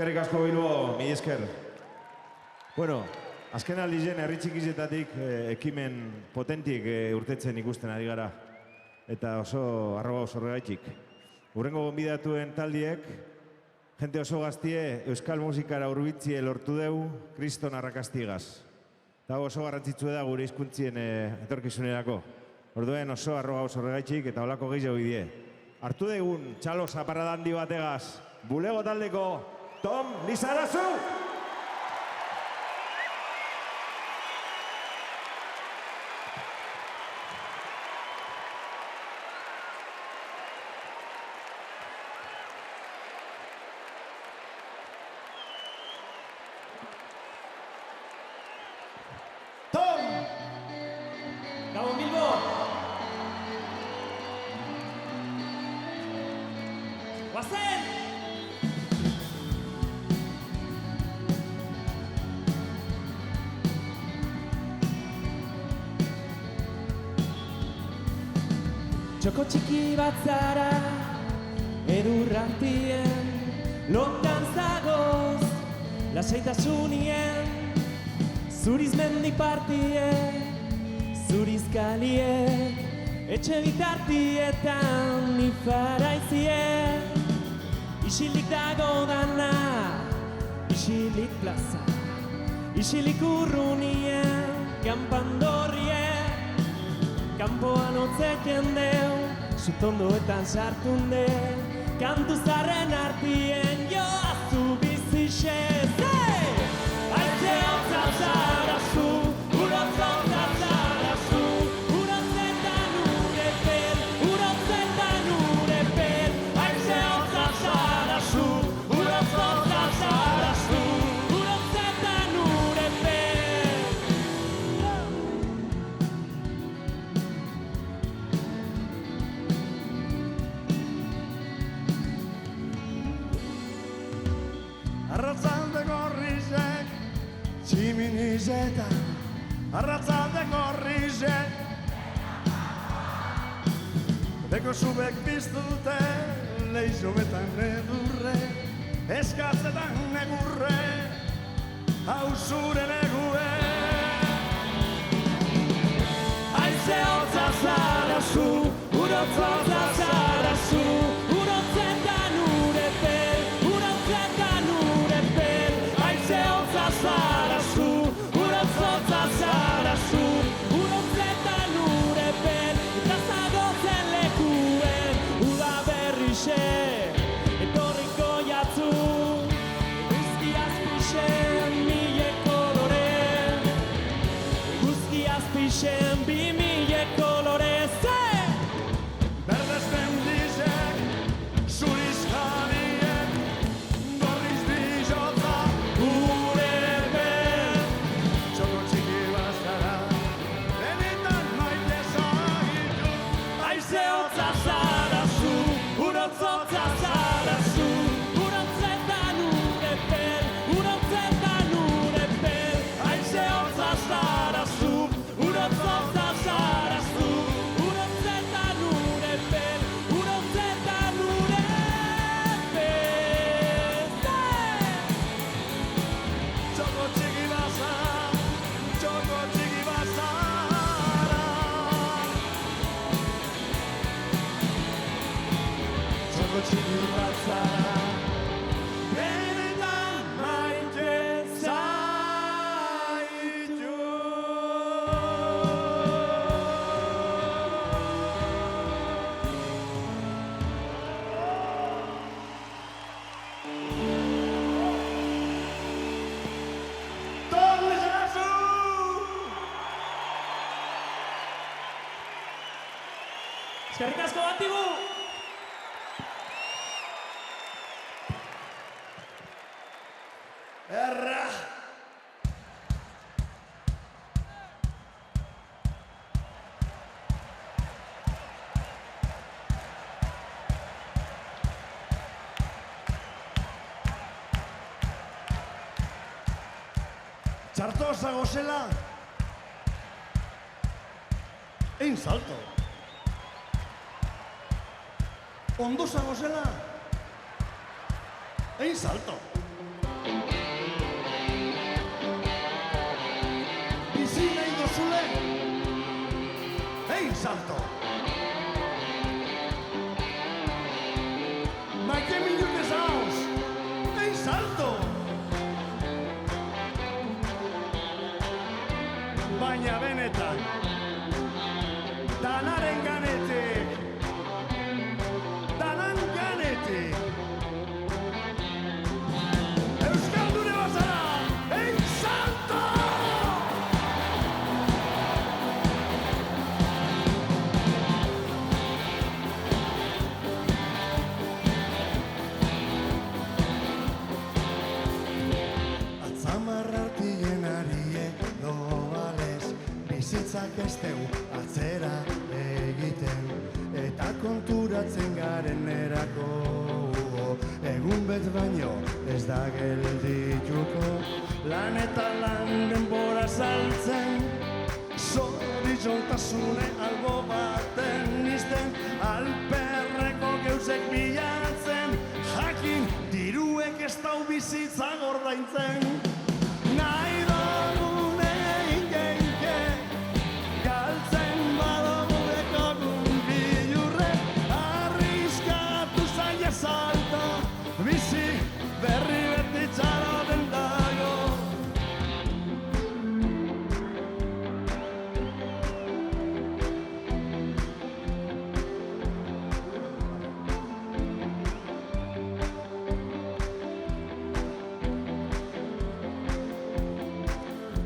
Eskerrik asko Bilbo, mi esker. Bueno, azken aldien herri txikizetatik ekimen potentiek urtetzen ikusten ari gara. Eta oso arroba oso horregaitxik. Hurrengo gonbidatuen taldiek, jente oso gaztie euskal musikara urbitzie lortu deu kriston arrakastigaz. Eta oso garrantzitsu da gure hizkuntzien etorkizunerako. Orduen oso arroba oso horregaitxik eta holako gehiago bidie. hartu degun txalo zaparrada handi bategaz, bulego taldeko Tom Lizarazu! Gabon Bilbo! Guazen! Txoko txiki bat zara, edurrantien, lotan zagoz, lasaitasunien, zuriz mendi partien, zuriz kaliek, etxe bitartietan nifaraizien. Isilik dago dana, isilik plaza, isilik urrunien, kanpandorrien, kanpoan otzeken deu, sutondoetan sartun deu, kantu zarren artien joazu bizixez. Aitze hotza zarazu, urotza zarazu, urotzetan urepel, urotzetan urepel. Aitze hotza zarazu, urotza zarazu, urotzetan urepel. Arratzalde gorrizek, tximinizetan, arratzalde gorrizek. Beko zubek biztute, leizobetan edurre, eskatzetan negurre, hau zure negue. Aize hotza zarazu, urotza zarazu, urotzetan urepel, urotzetan urepel. Aize hotza zarazu, urotza zarazu, urotzetan urepel. Eta zagozen lekuen, uda berrixe, etorriko jatzu. Guzki azpixen, mile kolore, guzki azpixen, 2000 kolore. Berdez mendizek, zuriz jariek, gorriz bizotza, urepel. Txoko txiki bazara, benetan maite zagitu. Aize hotza zarazu, urotza zarazu, urotzetan urepel, urotzetan urepel. Aize hotza zarazu, urotza zarazu, urotzetan urepel, urotzetan urepel. Txoko txiki bazara, txoko txiki bazara. Txoko txiki bazara, benetan maite zaitu. Tom Lizarazu! Eskerrik asko Batibu! Erra! Txarto zagozela, egin salto. Ondo zagozela, egin salto. Bizi nahi dozule, egin salto. Maite minute zauz, egin salto. Baina benetan, danaren ganetik, bizitzak ez dugu atzera egiten, eta konturatzen garen erako, egun bet baino ez da geldituko, lan eta lan denbora saltzen, zoritxontasune albo baten izten, alperreko geuzek bilatzen, jakin diruek ez dau bizitza gordaintzen. Nahi dugun egin genke, galtzen badugu dekogun bilurre, arriskatu zaila salta, bizi berri beti txaroten dago.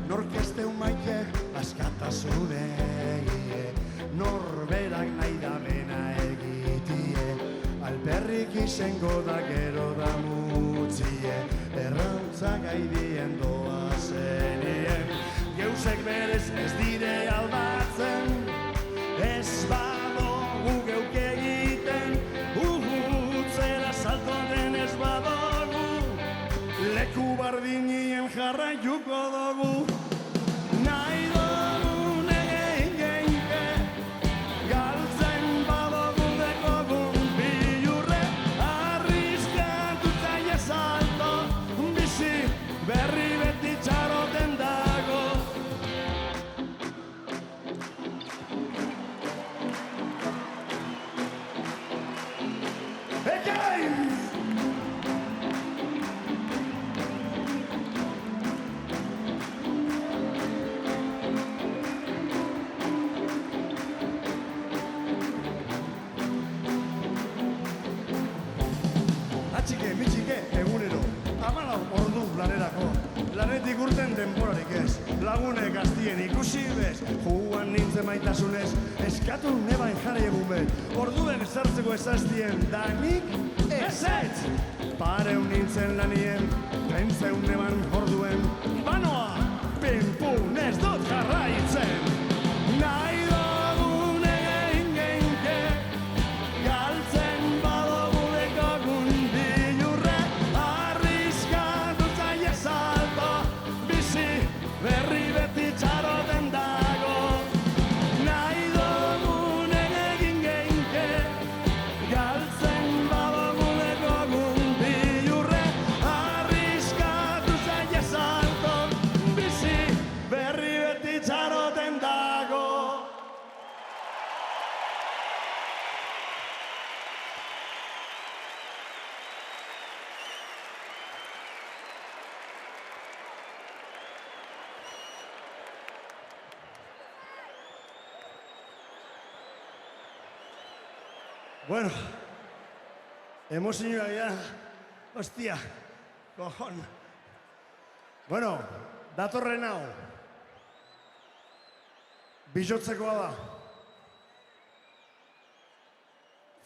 Norkesteu maite askatasune egie, norberak nahi da bena egitie, alperrik izango da gero da mutzie, errantzak aidien doa zenien, geuzek berez ez dire aldatzen, ez badogu geuk egiten, utzera salto den ez badogu, leku bardinien jarraituko dugu. Nahi dugun egin genke, galtzen badugu dekogun bilurre, arriskatu zaila salto, bizi berri beti txaroten dago. Ekain! Atxike, mitxike, egunero, 14 ordu lanerako, lanetik urten denborarik ez, lagunek gaztien ikusi bez, juguan nintzen maitasunez, eskatu nebain jarri egun bet, orduen esartzeko ezaztien, danik ezetz, pareun nintzen lanien, pentzeun neban orduen, banoa, pinpun ez dut jarraitzen, nahi dugun egin genke, galtzen badugu dekogun bilurre, arriskatu zaila salto, bizi berri beti txaroten dago. Nahi dugun egin genke, galtzen badugu dekogun bilurre, arriskatu zaila salto, bizi berri beti txaroten dago. Bueno, emozioa ya, hostia, cojon. Bueno, datorren hau, bizotzekoa da.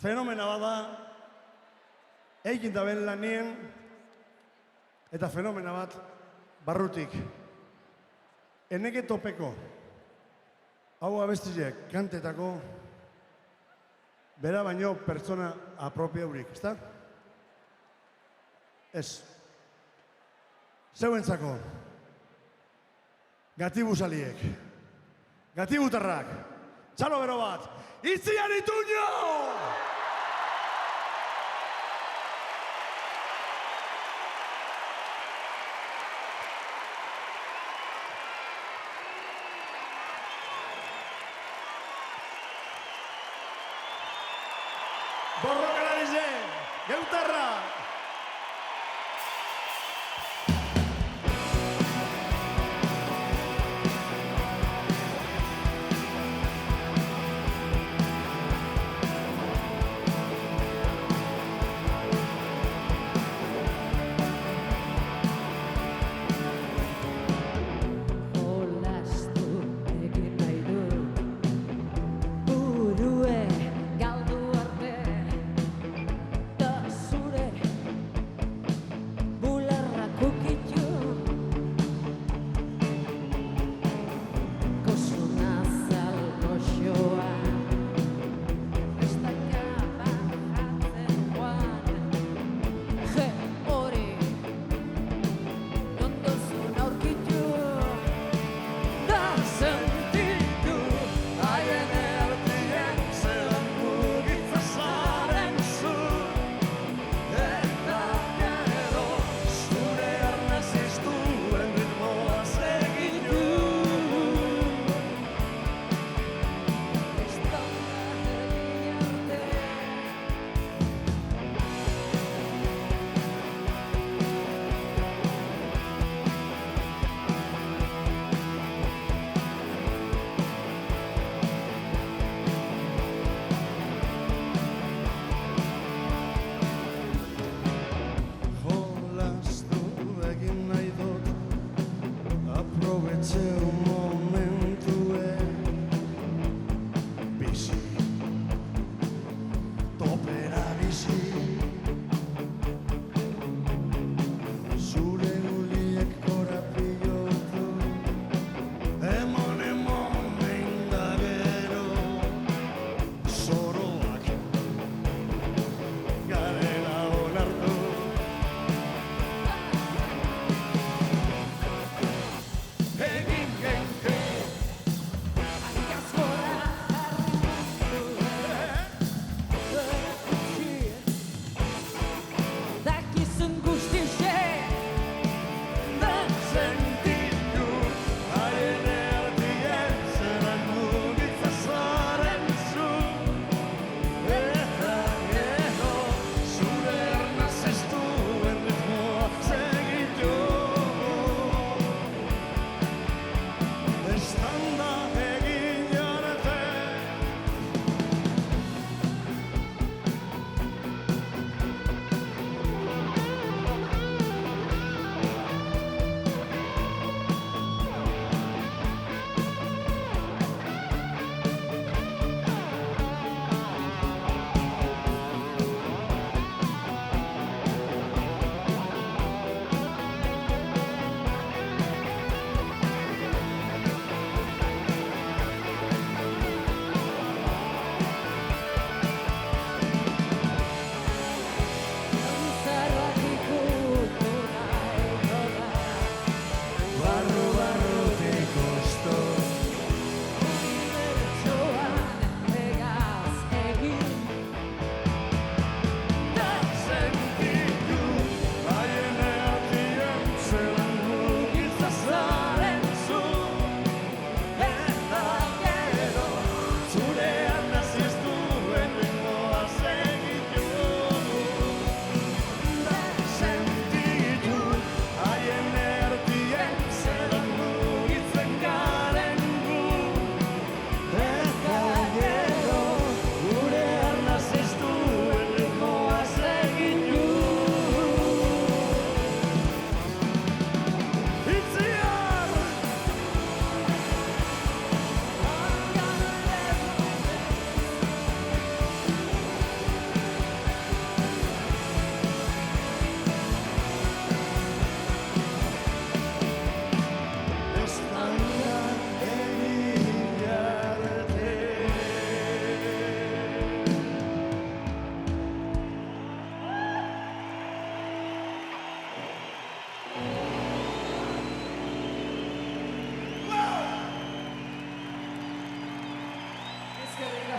Fenomena bada, egin da ben lanien, eta fenomena bat barrutik. Eneke topeko, hau abestiek, kantetako, bera baino pertsona apropiaurik, ezta? Ez. Zeuentzako, gatibuzaliek, gatibutarrak, txalo bero bat, Itziar Ituño! Borrokalarize, geutarra! Galdu arte, da zure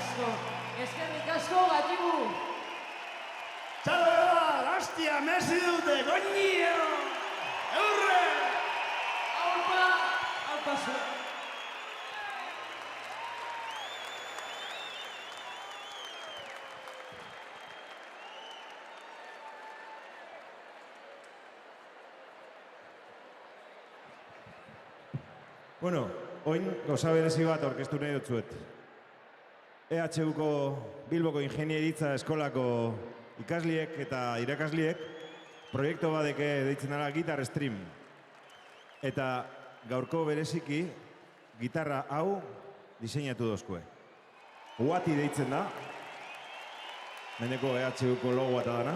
Eskerrik asko, Gatibu! Txalo bat, hastia, mezi dute, goñio! Eurre! Aupa zuen! Bueno, oin gauza berezi bat aurkeztu nahi dutzuet. EHUko Bilboko Ingenieritza Eskolako ikasliek eta irakasliek proiektu badeke deitzen dela Guitar Stream. Eta gaurko bereziki gitarra hau diseinatu dozkue. Uati deitzen da, mendeko EHUko logoa eta dana.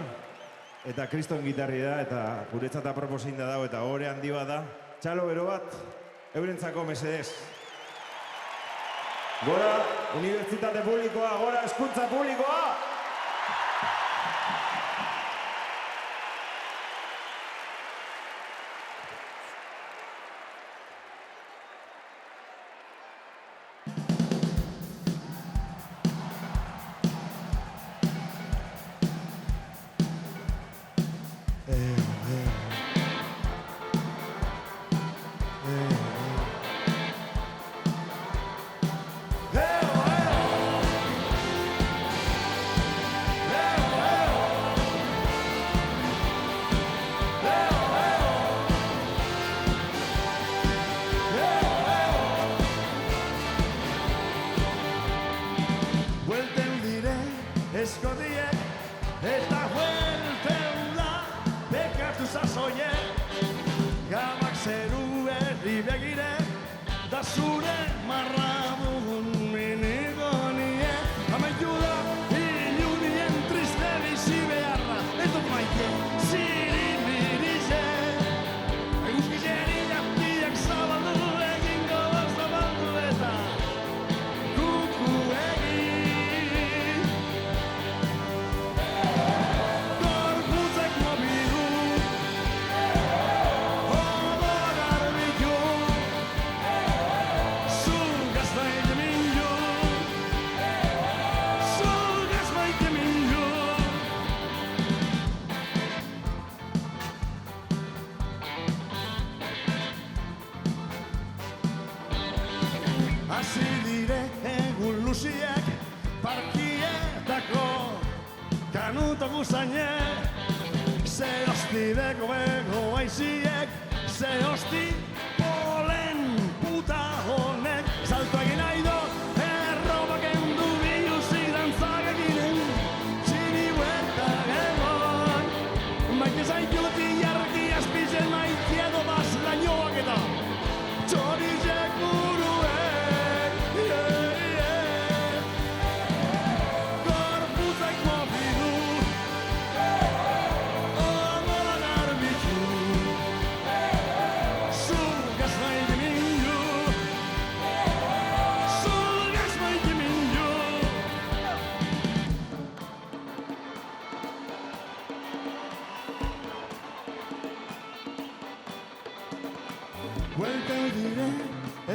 Eta kriston gitarri da eta guretzat aproposin da dago eta ohore handi bat da. Txalo bero bat, eurentzako mesedez. Gora unibertsitate publikoa, gora hezkuntza publikoa!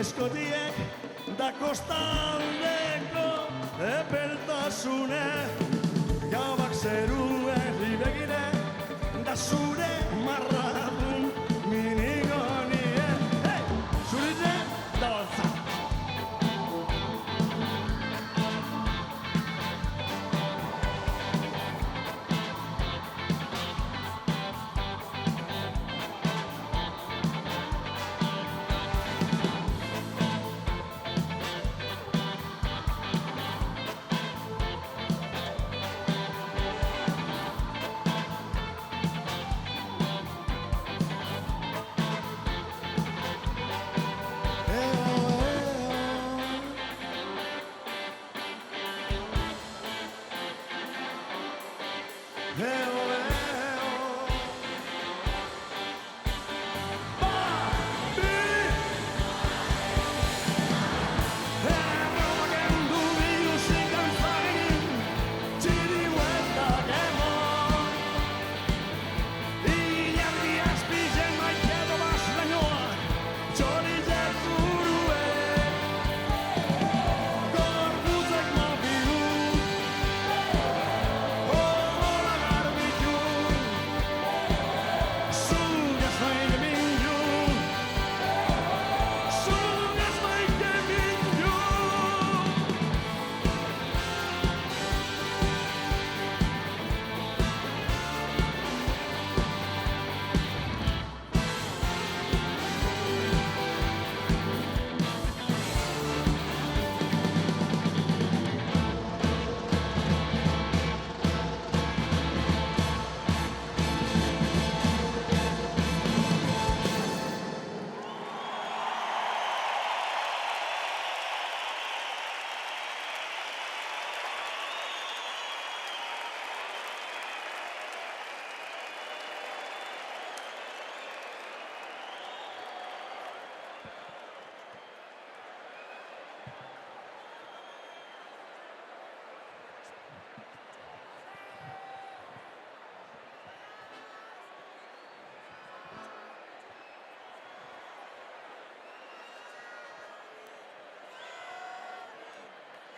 Eskotiek da kostaldeko epeltasune Gabak zeru herri begire da zure marradun minigonie Hey! Zurize da balza!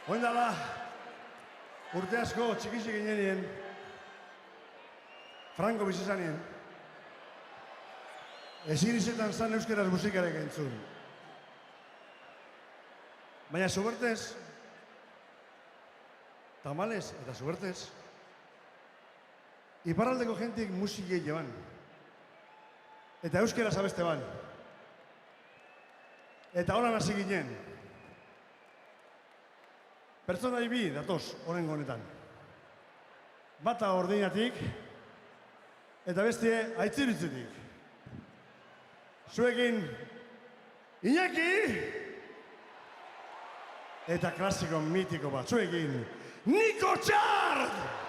Oindala, urte asko txikitsi ginenien, Franco bizizanien, ezin izetan zan euskeraz musikarek entzun. Baina subertez, tamales eta subertez, iparraldeko jentik musikei jeban. Eta euskeraz abeste ban. Eta holan hasi ginen. Pertsonai bi datoz horrengo honetan. Bata ordinatik, eta bestie aitziritzetik. Zuekin, Iñaki! Eta klasiko mitiko bat, zuekin, Niko Txart!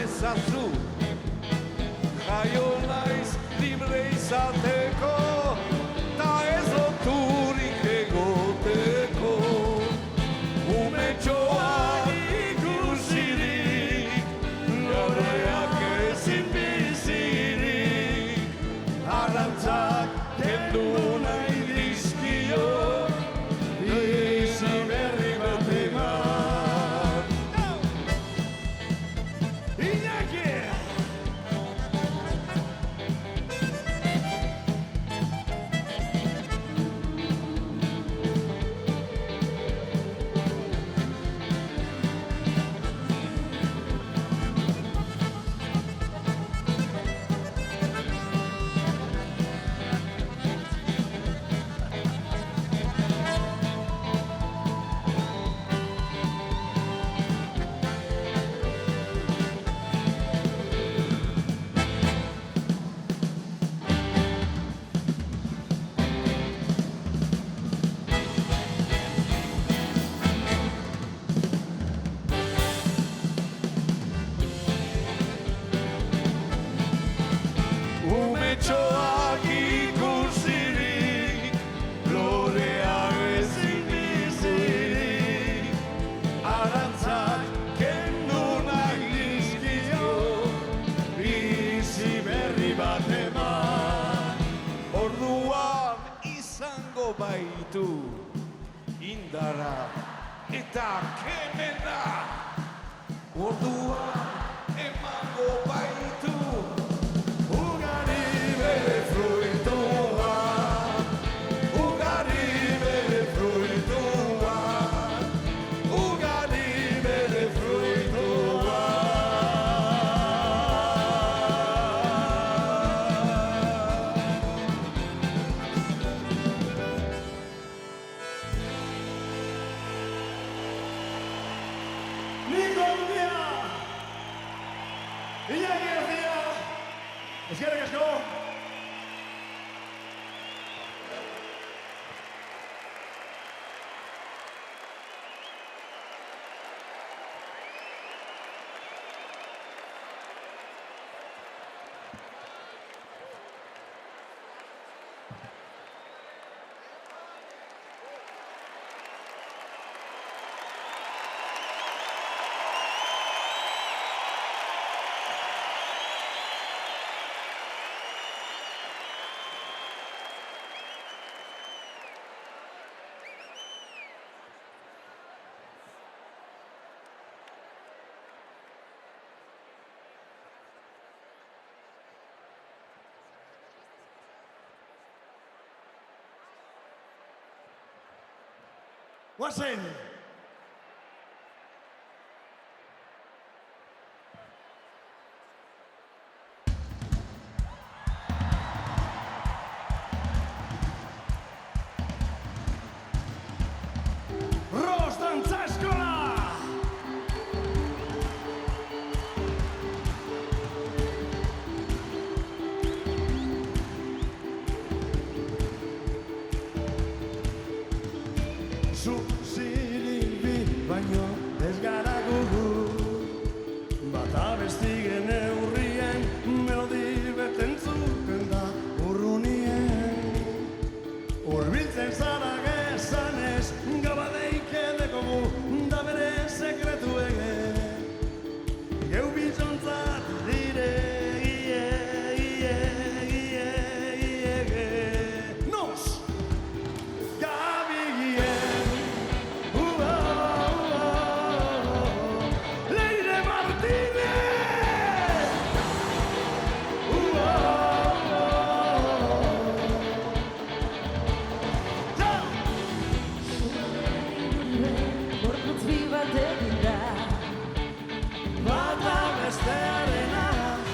ezazu jaio naiz libre izateko ta ez loturik egoteko umetxoak ikusirik loreak ezin bizirik arantzak kendu nahi dizkio bizi berri bat eman. Umetxoak ikusirik, loreak ezin bizirik, arantzak kendu nahi dizkio, bizi berri bat eman. Orduan izango baitu indara eta kemena, orduan emango baitu bere fruitua, ugari bere fruitua, ugari bere fruitua. Niko Urdia! Iñaki García! Eskerrik asko! Guazen! Ros Dantza Eskola! Zu ziribi baino ez gara gugu, bata besti geneurrien melodi beten zuten da urrunien. Urbiltzen zara gezanez, gabadeik edekogu da bere sekretu ege. Geu bitzontzat dire Nos! Gabigien! Leire Martínez! Gorputz bi bat egin da Bata bestearena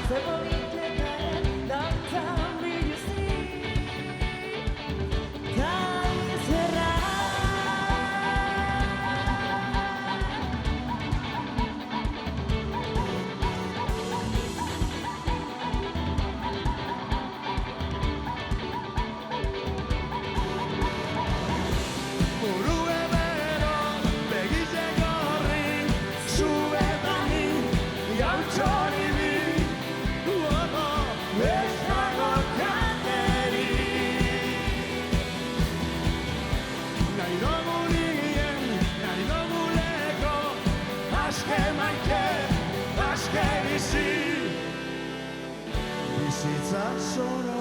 Zepolitekaren dantzan biluzi Ta izerra Buru ebero, begize gorri, zuetani, gautxori bi, uoto, ez dago kanteri. Nahi dugu nien, nahi dugu leko, aske maite, aske bizi, bizitza zoroa.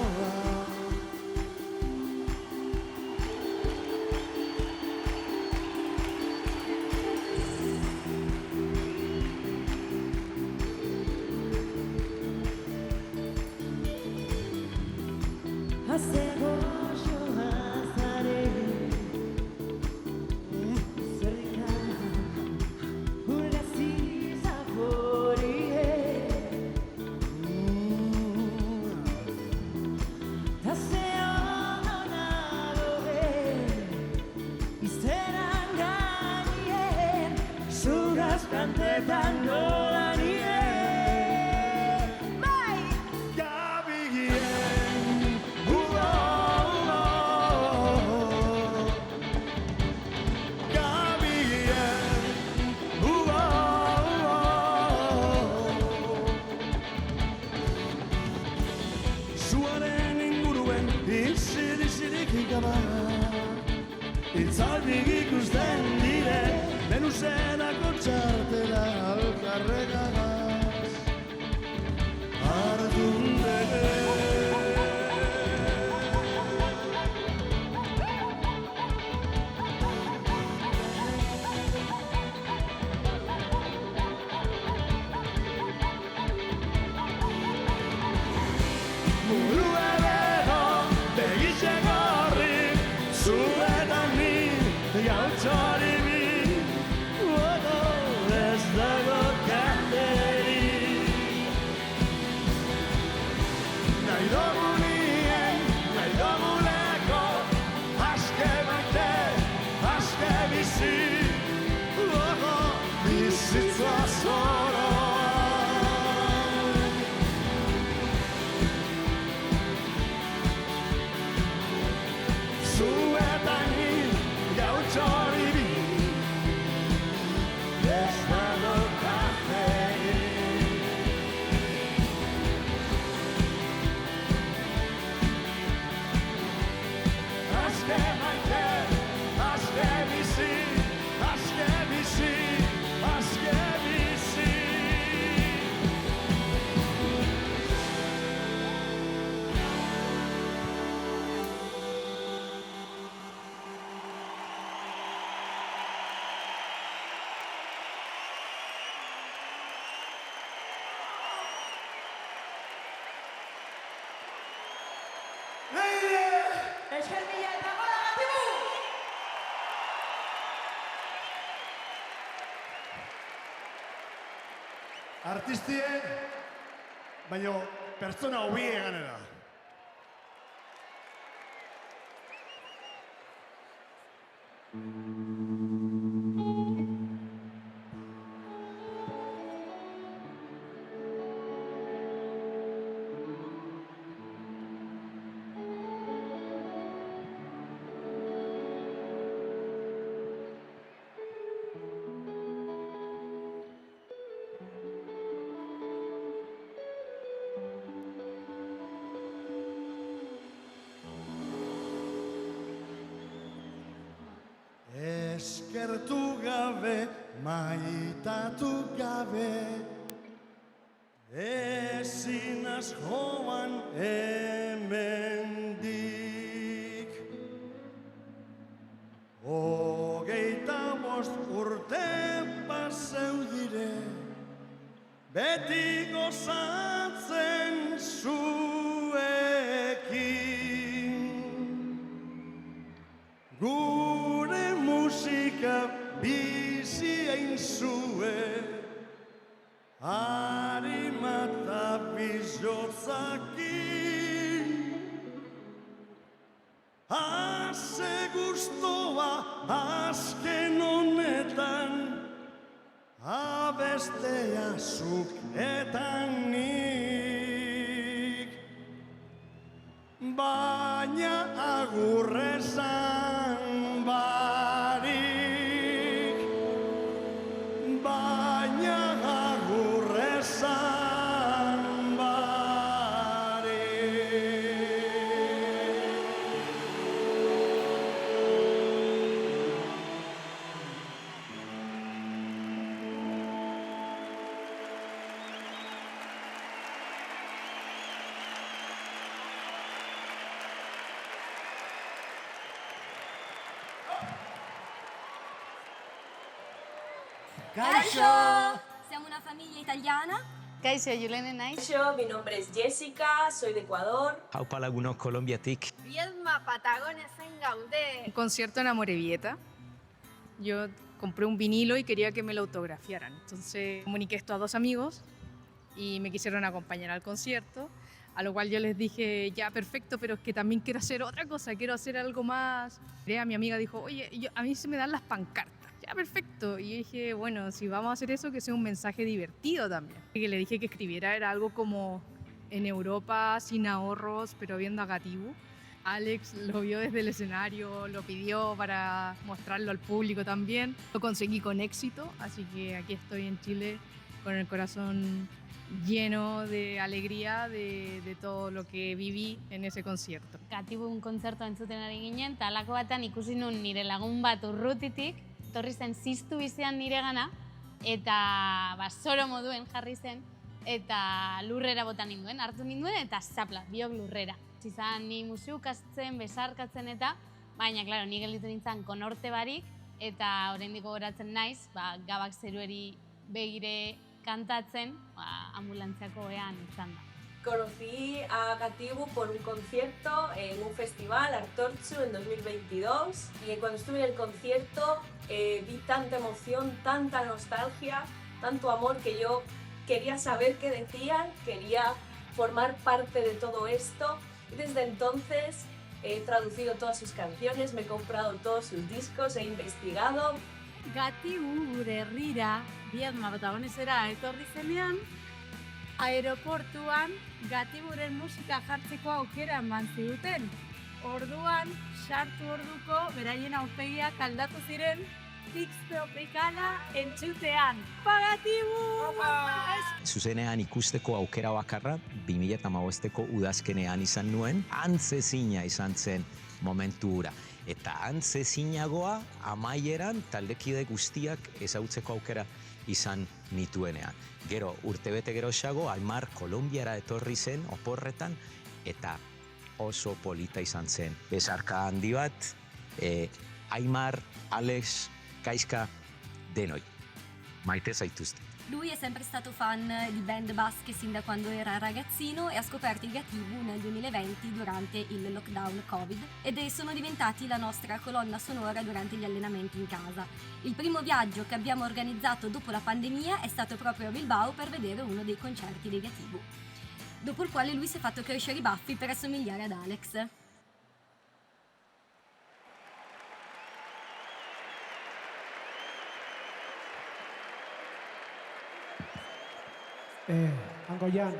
Azego joazare Zerrika Urgazi zaporie Ta zeo nagoe Izteran gainien Zugaz kantetan golanien Bai! Gabigien! Zuaren inguruen izirik ikaba Itzaldik ikusten dire Venusenako txartela alkarregagaz Ardundere Buru ebero, begize gorri, zuetan ni, gautxori bi, uoto, ez dago kanteri. Nahi dugu nien, nahi dugu leko, aske maite, aske bizi, uoto, bizitza zoroa. Zuetan hil, gautxori bi, ez dago kanteri. Aske maite, aske bizi, aske bizi, aske bizi. Esker mila eta gora Gatibu! artistie, baina pertsona hobie ganera. Eskertu gabe, maitatu gabe, ezin az joan hemendik. 25 urte paseu dire, beti gozatzen zuekin. Gure musika bizi egin zuen, harimata bizotzakin. Haze guztoa azken honetan, abestea zuk eta nik. Baina agurrezan barik, baina agurrezan barik. Kaixo! Siamo una famiglia italiana. Kaixo, Julene naiz. Kaixo, mi nombre es Jessica, soy de Ecuador. Haupa lagunok Kolonbiatik. Bielma Patagonezen gaude. Un concierto en Amorebieta. Yo compré un vinilo y quería que me lo autografiaran. Entonces comuniqué esto a 2 amigos y me quisieron acompañar al concierto. A lo cual yo les dije, ya, perfecto, pero es que también quiero hacer otra cosa, quiero hacer algo más. Mi amiga dijo, oye, a mí se me dan las pancartas. Ya, perfecto. Y yo dije, bueno, si vamos a hacer eso, que sea un mensaje divertido también. Y que le dije que escribiera era algo como en Europa, sin ahorros, pero viendo a Gatibu. Alex lo vio desde el escenario, lo pidió para mostrarlo al público también. Lo conseguí con éxito, así que aquí estoy en Chile con el corazón lleno de alegría de todo lo que viví en ese concierto. Gatibun kontzertua entzuten ari ginen, eta halako batean ikusi nun nire lagun bat urrutitik, torri zen ziztu bizian niregana, eta soro moduen jarri zen, eta lurrera bota ninduen, hartu ninduen, eta zapla, biok lurrera. Zizan ni musikazten, besarkatzen eta, baina, klaro, ni gelditu nintzen konorte barik, eta oraindik gogoratzen naiz, gabak zerueri begire kantatzen, ambulantziako ean izan da. Conocí a Gatibu por un concierto en un festival, Artortxu, en 2022. Y cuando estuve en el concierto vi tanta emoción, tanta nostalgia, tanto amor que yo quería saber qué decían, quería formar parte de todo esto. Y desde entonces he traducido todas sus canciones, me he comprado todos sus discos, he investigado. Gatibu gure herrira, Bielma Patagonesera etorri zenean, aeroportuan Gatiburen musika jartzeko aukera eman ziguten. Orduan, sartu orduko beraien aurpegiak aldatu ziren Fix Tropicala entzutean. Pagatibu! Zuzenean ikusteko aukera bakarra, 2015ko udazkenean izan nuen, antzezina izan zen momentu hura. Eta antzezinagoa amaieran taldekide guztiak ezagutzeko aukera izan nituenean. Gero, urtebete geroxago, Aimar Kolonbiara etorri zen, oporretan, eta oso polita izan zen. Besarka handi bat, Aimar, Alex, Kaiska, denoi. Maite zaituzte. Lui è sempre stato fan di band basche sin da quando era ragazzino e ha scoperto i Gatibu nel 2020 durante il lockdown Covid ed sono diventati la nostra colonna sonora durante gli allenamenti in casa. Il primo viaggio che abbiamo organizzato dopo la pandemia è stato proprio a Bilbao per vedere uno dei concerti dei Gatibu, dopo il quale lui si è fatto crescere i baffi per assomigliare ad Alex. Angoian,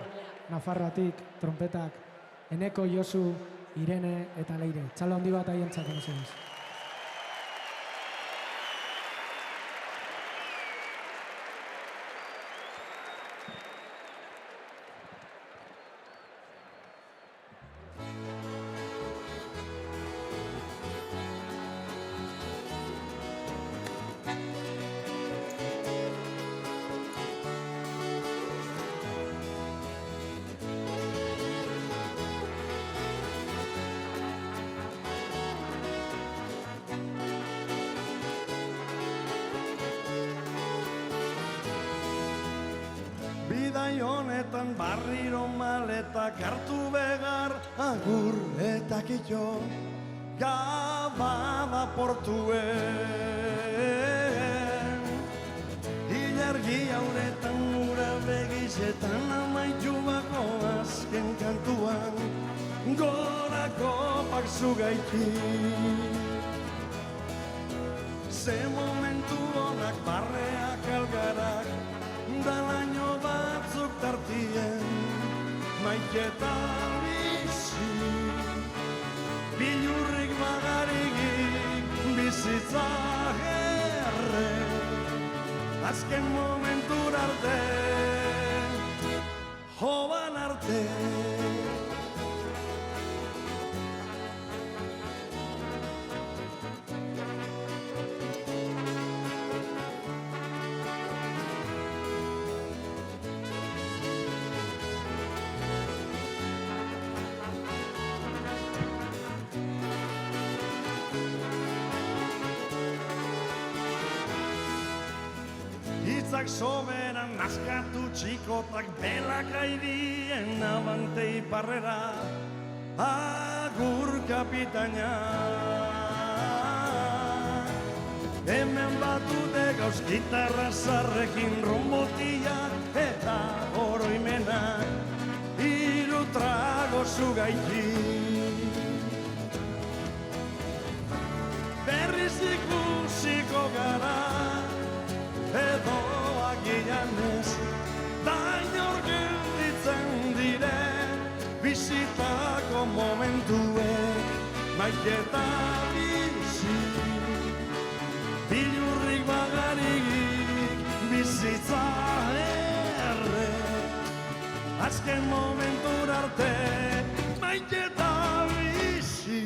Nafarroatik, trompetak, Eneko, Josu, Irene eta Leire. Txalo handi bat haientzako mesedez. Bidai honetan barriro maletak hartu begar, agur eta kitxo gabada portuen. Ilargi hauretan ura begizetan amaitu bako azken kantuan, gorako pak zugaitik. Ze momentu honak barreak algarak, dalaino batzuk tartien, maiketa bizi. Bilurrik bagarigik bizitza erre, azken momentur arte, joban arte. Hitzak soberan naskatu txikotak belak aidien abante iparrera, agur kapitaina. Hemen batute gauz gitarra zarrekin rombotila eta oroimena, hiru trago zugaitik. Berriz ikusiko gara, edo agian ez, dainor gelditzen dire, bizitako momentuek, maiketa bizi. Bilurrik bagarigik, bizitza erre, azken momentur arte, maiketa bizi.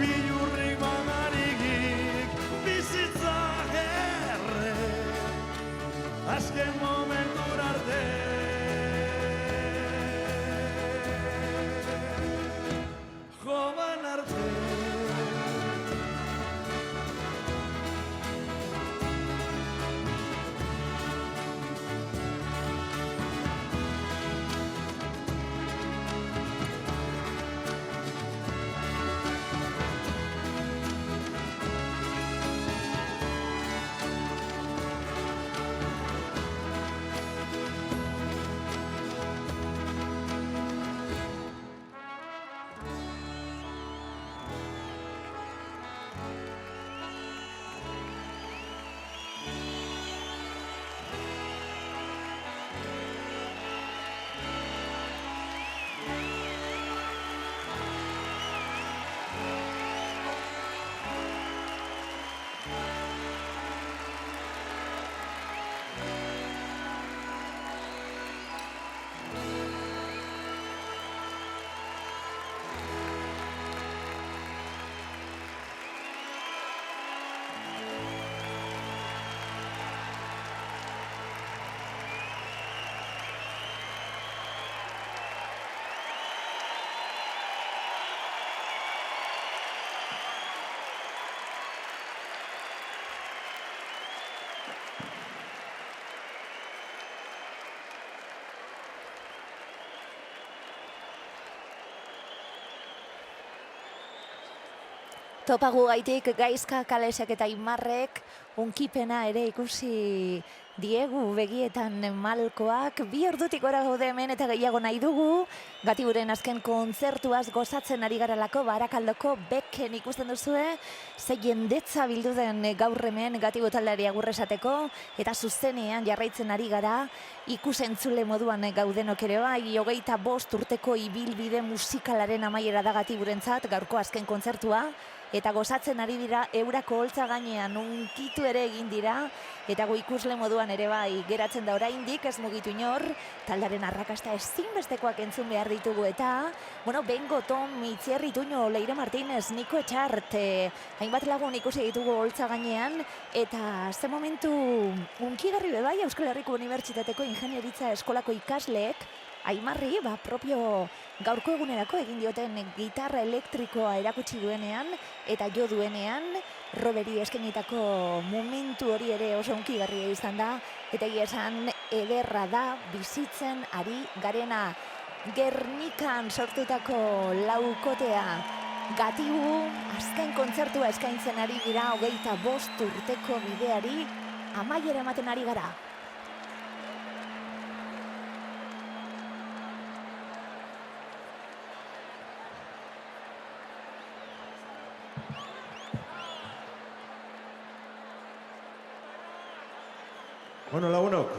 Bilurrik bagarigik, bizitza erre, azken momentur arte. Joban arte. Topagu gaitik Gaizka, Kalesek eta Imarrek unkipena ere ikusi diegu begietan malkoak. 2 ordutik gora gaude hemen eta gehiago nahi dugu. Gatiburen azken kontzertuaz gozatzen ari garalako Barakaldoko Beken ikusten duzue. Ze jendetza bildu den gaur hemen Gatibu taldeari agur esateko eta zuzenean jarraitzen ari gara ikusentzule moduan gaudenok ere bai. 25 urteko ibilbide musikalaren amaiera da Gatiburentzat gaurko azken kontzertua. Eta gozatzen ari dira eurako holtza gainean unkitu ere egin dira eta gu ikusle moduan ere bai geratzen da oraindik ez mugitu inor, taldaren arrakasta ezinbestekoak entzun behar ditugu eta Bengo, Tom, Itziar Ituño, Leire Martínez, Niko Etxart, hainbat lagun ikusi ditugu holtza gainean eta ze momentu unkigarri bai Euskal Herriko Unibertsitateko Ingenieritza Eskolako ikasleek Aimarri, propio gaurko egunerako egin dioten gitarra elektrikoa erakutsi duenean eta jo duenean Roberi eskenitako momentu hori ere oso hunkigarria izan da eta egia esan ederra da bizitzen ari garena. Gernikan sortutako laukotea Gatibu azken kontzertua eskaintzen ari dira 25 urteko bideari amaiera ematen ari gara. Bueno, lagunok,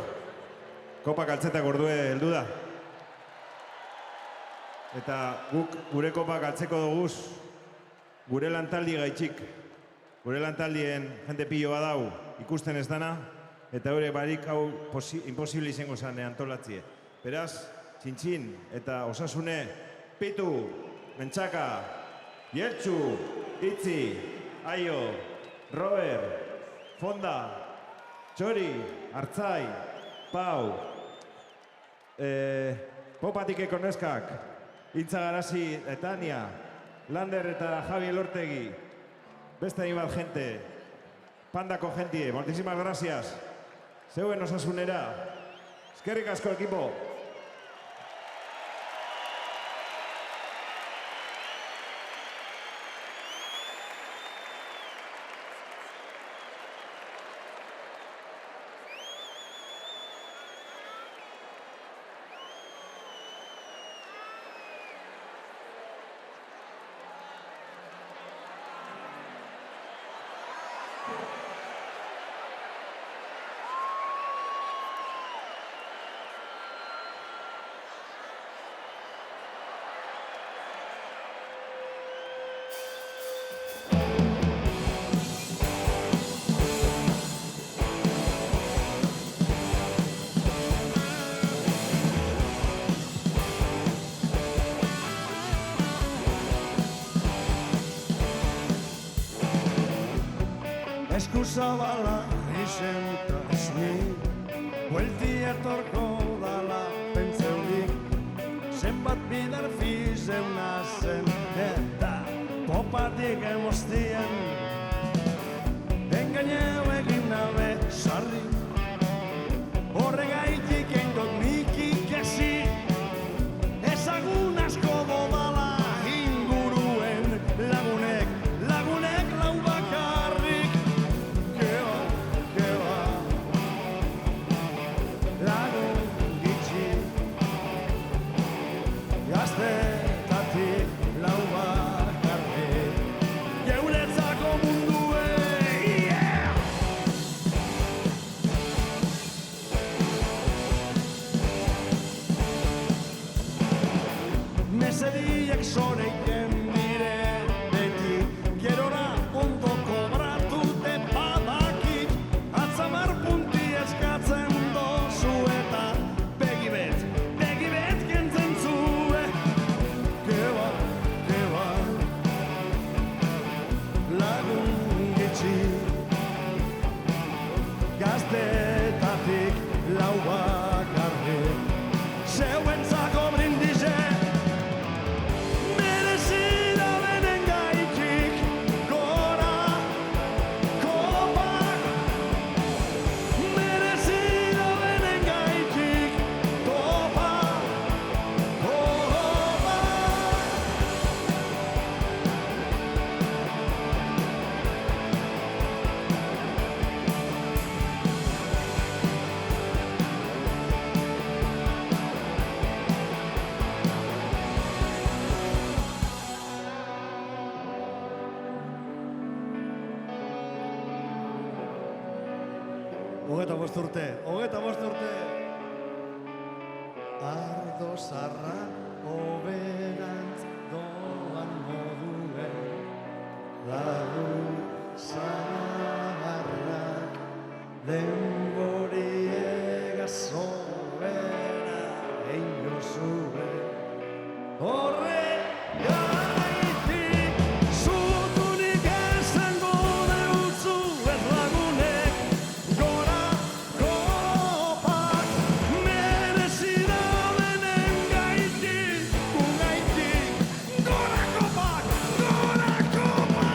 kopak altzetak ordue heldu da. Eta guk gure kopak altzeko duguz, gure lantaldi gaitxik. Gure lantaldien jende pilo badau ikusten ez dana, eta hori barik hau imposible izango zane antolatzie. Beraz, txintxin eta osasune, Pitu, Mentxaka, Jertxu, Itzi, Aio, Robert, Fonda, Txori, Artzai, Pau, Popatikeko neskak, Itza Garasi, Etania, Lander eta Javi Elortegi, beste hainbat gente, Pandako jentie, moltísimas gracias, zeuen osasunera, eskerrik asko ekipo. Eskuzabala izentasni, buelti etorko dala pentseudik, zenbat bider fizeuna zen eta popatik emostien, engaineu egin nabe sarri, horregaitik engot nik ikesi, ezagun asko dodala inguruen lagunek lau bakarrik. Gaztetatik lau bakarrik, geuretzako 25 urte, 25 urte. Ardo zarra oberantz doan moduen, lagun zaharrak denboriega sobera eino zuen. Horre gaitik zutunik esango deutzu ez lagunek, gora kopak merezi daudenen gaitik, gugaitik, gora kopak, gora kopak!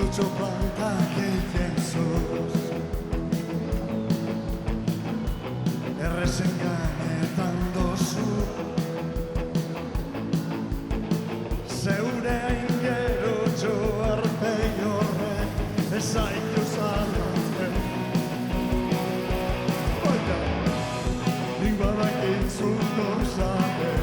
Santo planta gehienzuz Errezen ganetan dozu Zeure aingero joarpei horrek Ez aitu zalatzen Baina, nik badakitzun dorzaten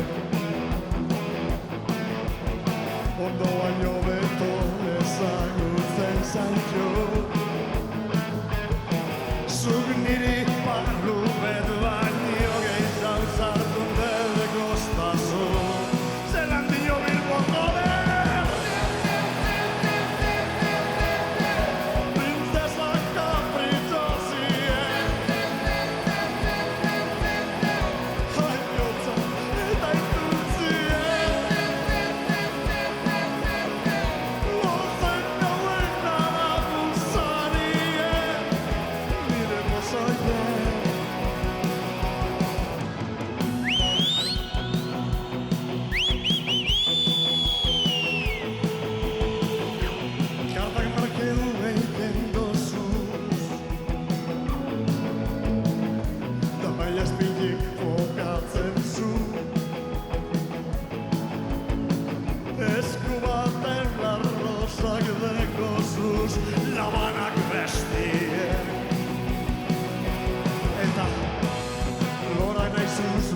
Ondo baino beto ezagutzen zaitxo Zuk niri barru bet baino gehiago zartu dele goztazo Zelan dio bilboko der Princesa kapritozien Jaiotza eta ituntzien Labanak bestie Eta lorak naizuz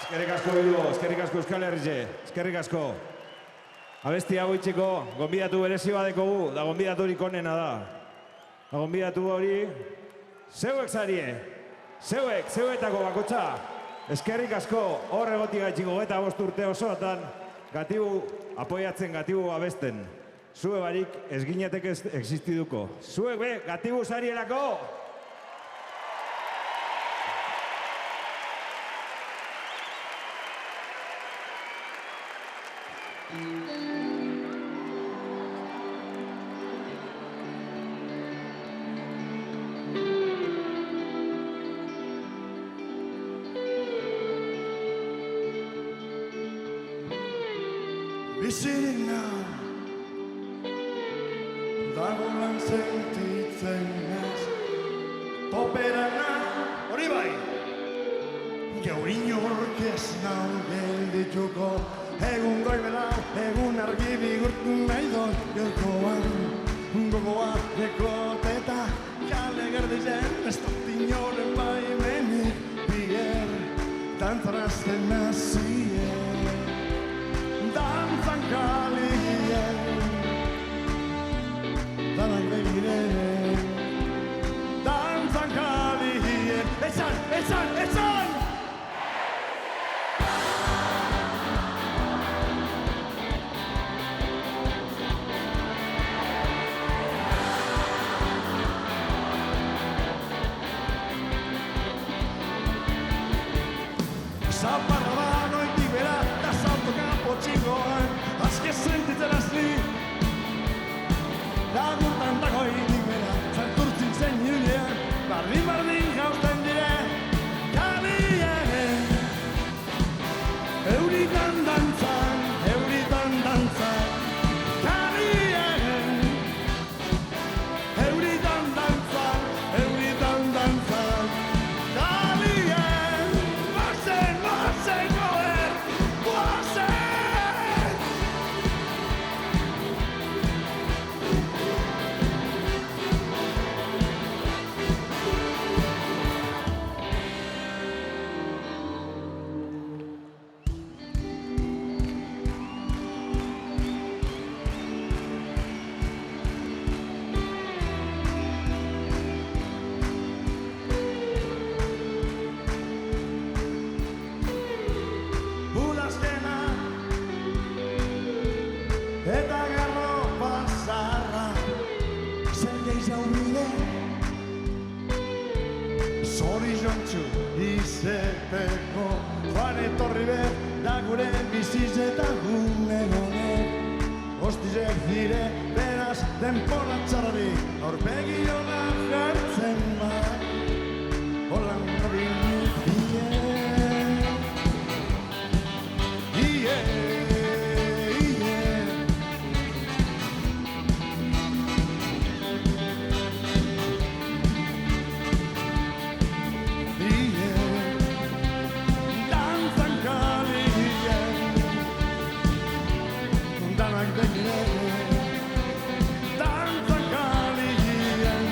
Eskerrik asko Bilbo, eskerrik asko Euskal Herrize, eskerrik asko. Abesti hau itxiko, gonbidatu berezi badekogu, da gonbidaturik onena da. Da gonbidatu hori, zeuek zarie, zeuetako bakotxa. Eskerrik asko, hor egotik gaitxiko, eta 5 urte osoatan, gatibu apoiatzen, gatibu abesten. Zue barik ez ginetek existiduko. Zuek be, gatibu zarielako! Bizirik nau, dagoelan sentitzen naz, topera nau, hori bai! Gaur inork ez nau geldituko, egun goibelau, egun argi bigurtu nahi dut, gaurkoan gogoa dekoteta, kale gerdizen, ez dut inoren baimenik, bier, tantrazten nazien. Dantzan kalien, danak begiren, dantzan kalien, esan! Zaparra da noitik bera, da salto kanpo txingoan, azke sentitzen azli. Laguntan dago itik bera, zarturtzik zen irunean, bardin jausten dire, kalien. Euritan dantzan, kalien. Euritan dantzan, kalien. Marzen, goer, guazen! Udazkena eta garro pasarra, zer gehiago bide, zoriontsu izeteko, joan etorri behar da gure biziz eta gune honek. Ostizek dire, beraz denpora txarrari, aurpegi hona jartzen bat, holan gabinik bien. Dantzan kalien, danak begiren, dantzan kalien,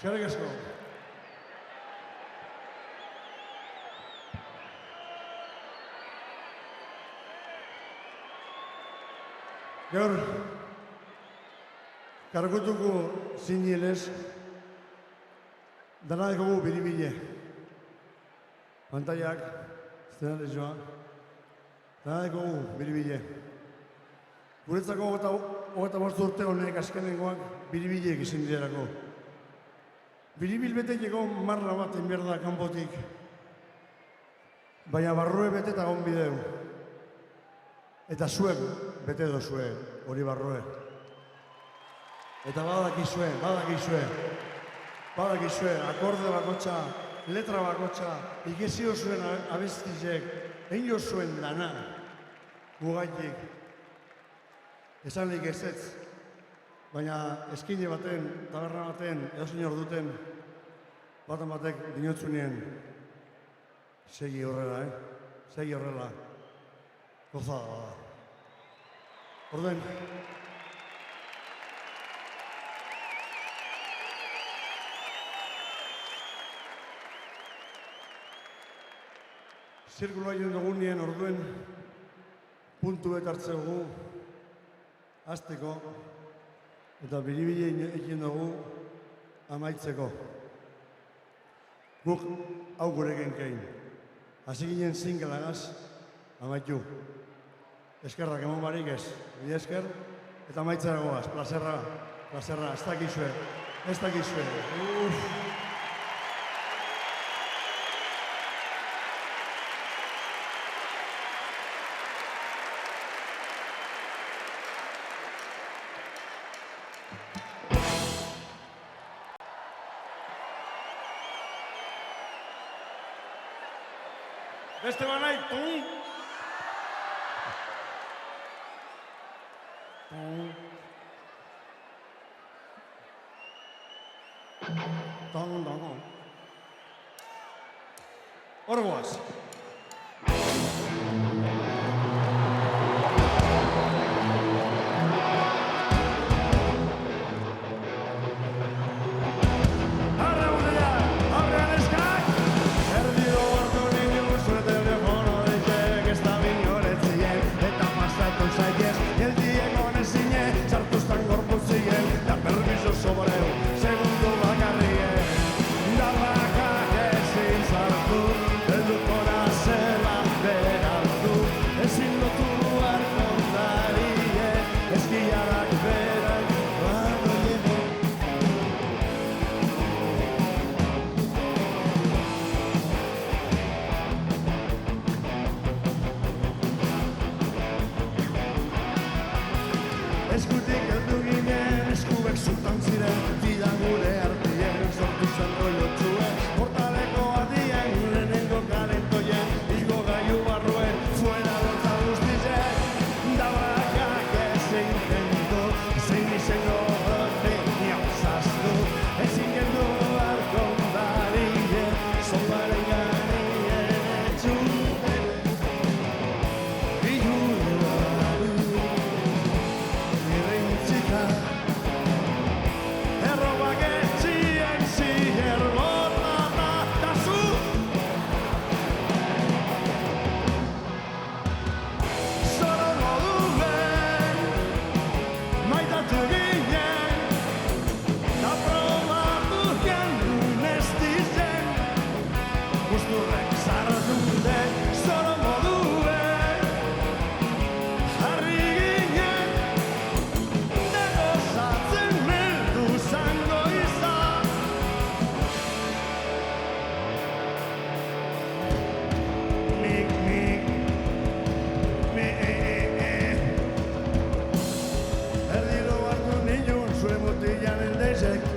Eskerrik asko. Gaur, kargutuko zinilez, dana dugu biribile. Pantaiak, eszenarioa, dana dugu biribile. Guretzako 25 urte honek azkenengoak biribileek izin direlako. Biribil betekeko marra bat behar da kanpotik, baina barrue bete eta hon bideu. Eta zuek bete dozue hori barrue. Eta badakizue, akorde bakotxa, letra bakotxa, ikizio zuen abestizek, egin zuen lana, gugaitik. Esanik ezetz, baina eskine baten, taberna baten, edozein orduten, baten batek dinotzunien, segi horrela, segi horrela. Gozada bada. Orden. Zirkuloa egin dugunien orduen puntu hartze dugu hasteko eta biribile egin dugu amaitzeko. Guk hau gurekin kein. Hasi ginen zingelagaz amaitu. Eskerrak emon barik ez, bide esker, eta amaitzera goaz, plazerra, ez dakizue. Beste banai, Hor goaz.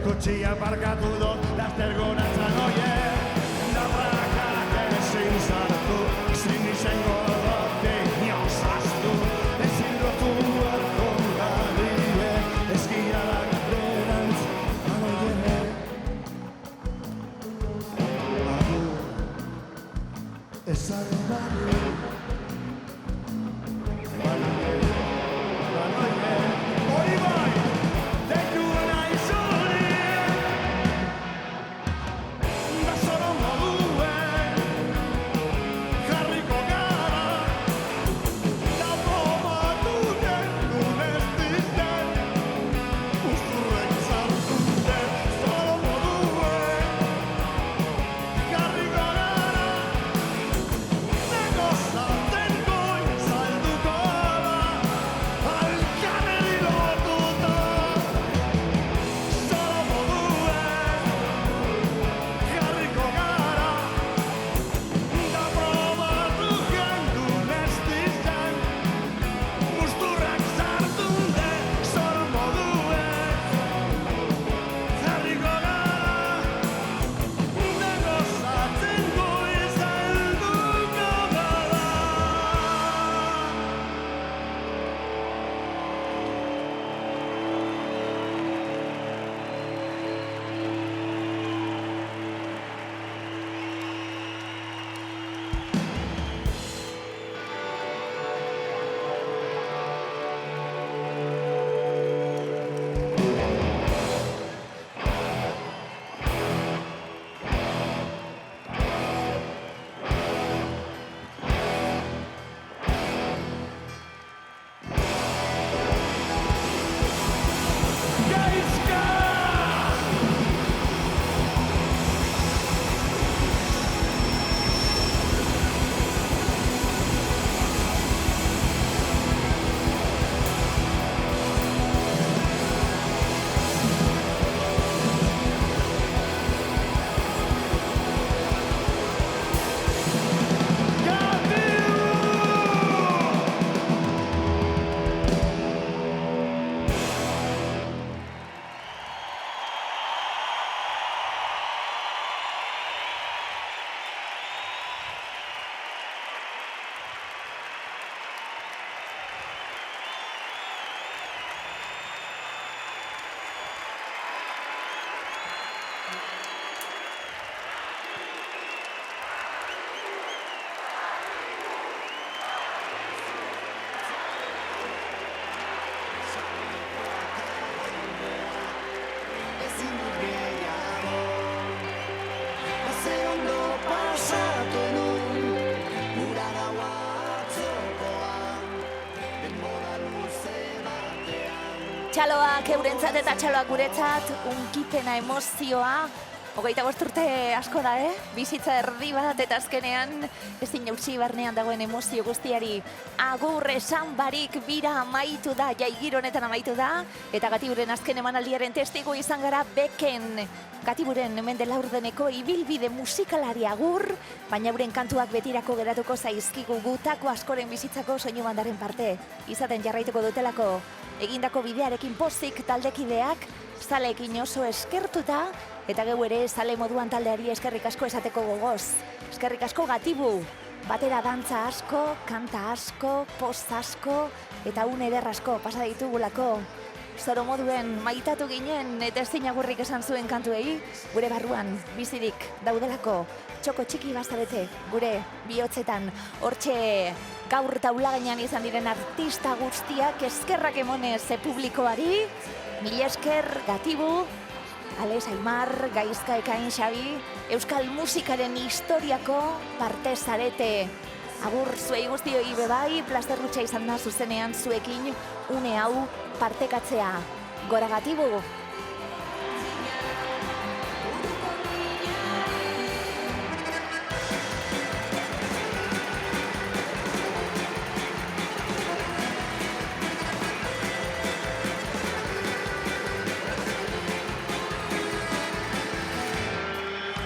Kotxia parkatu dut, laster goratzen oie. Da brakak ezin sartu, ezin izango dote niozaztu. Ezin lotu harko garie, eskiarak berantz anoie. Agur, ezan bari. Txaloak eurentzat eta txaloak guretzat, unkipena emozioa, 25 urte asko da, Bizitza erdi bat eta azkenean ezin utzi barnean dagoen emozio guztiari agur esan barik bira amaitu da, jaigir honetan amaitu da, eta Gatiburen azken emanaldiaren testigu izan gara beken. Gatiburen hemen dela urdeneko ibilbide musikalari agur, baina euren kantuak betirako geratuko zaizkigu gutako askoren bizitzako soinu bandaren parte. Izaten jarraituko dutelako, egindako bidearekin pozik taldekideak, zaleekin oso eskertuta, eta geu ere zale moduan taldeari eskerrik asko esateko gogoz. Eskerrik asko Gatibu, batera dantza asko, kanta asko, post asko, eta une eder asko pasa ditugulako. Zoro moduen maitatu ginen eta ezin agurrik esan zuen kantuei, gure barruan bizirik daudelako, txoko txiki bazarete gure bihotzetan. Hortxe gaur taula gainean izan diren artista guztiak eskerrak emonez publikoari, mila esker Gatibu, Ales Aimar, Gaizka Ekain Xabi, euskal musikaren historiako parte zarete. Agur zuei guztioi bebai, plazerrutxa izan da zuzenean zuekin une hau partekatzea. Gora Gatibu!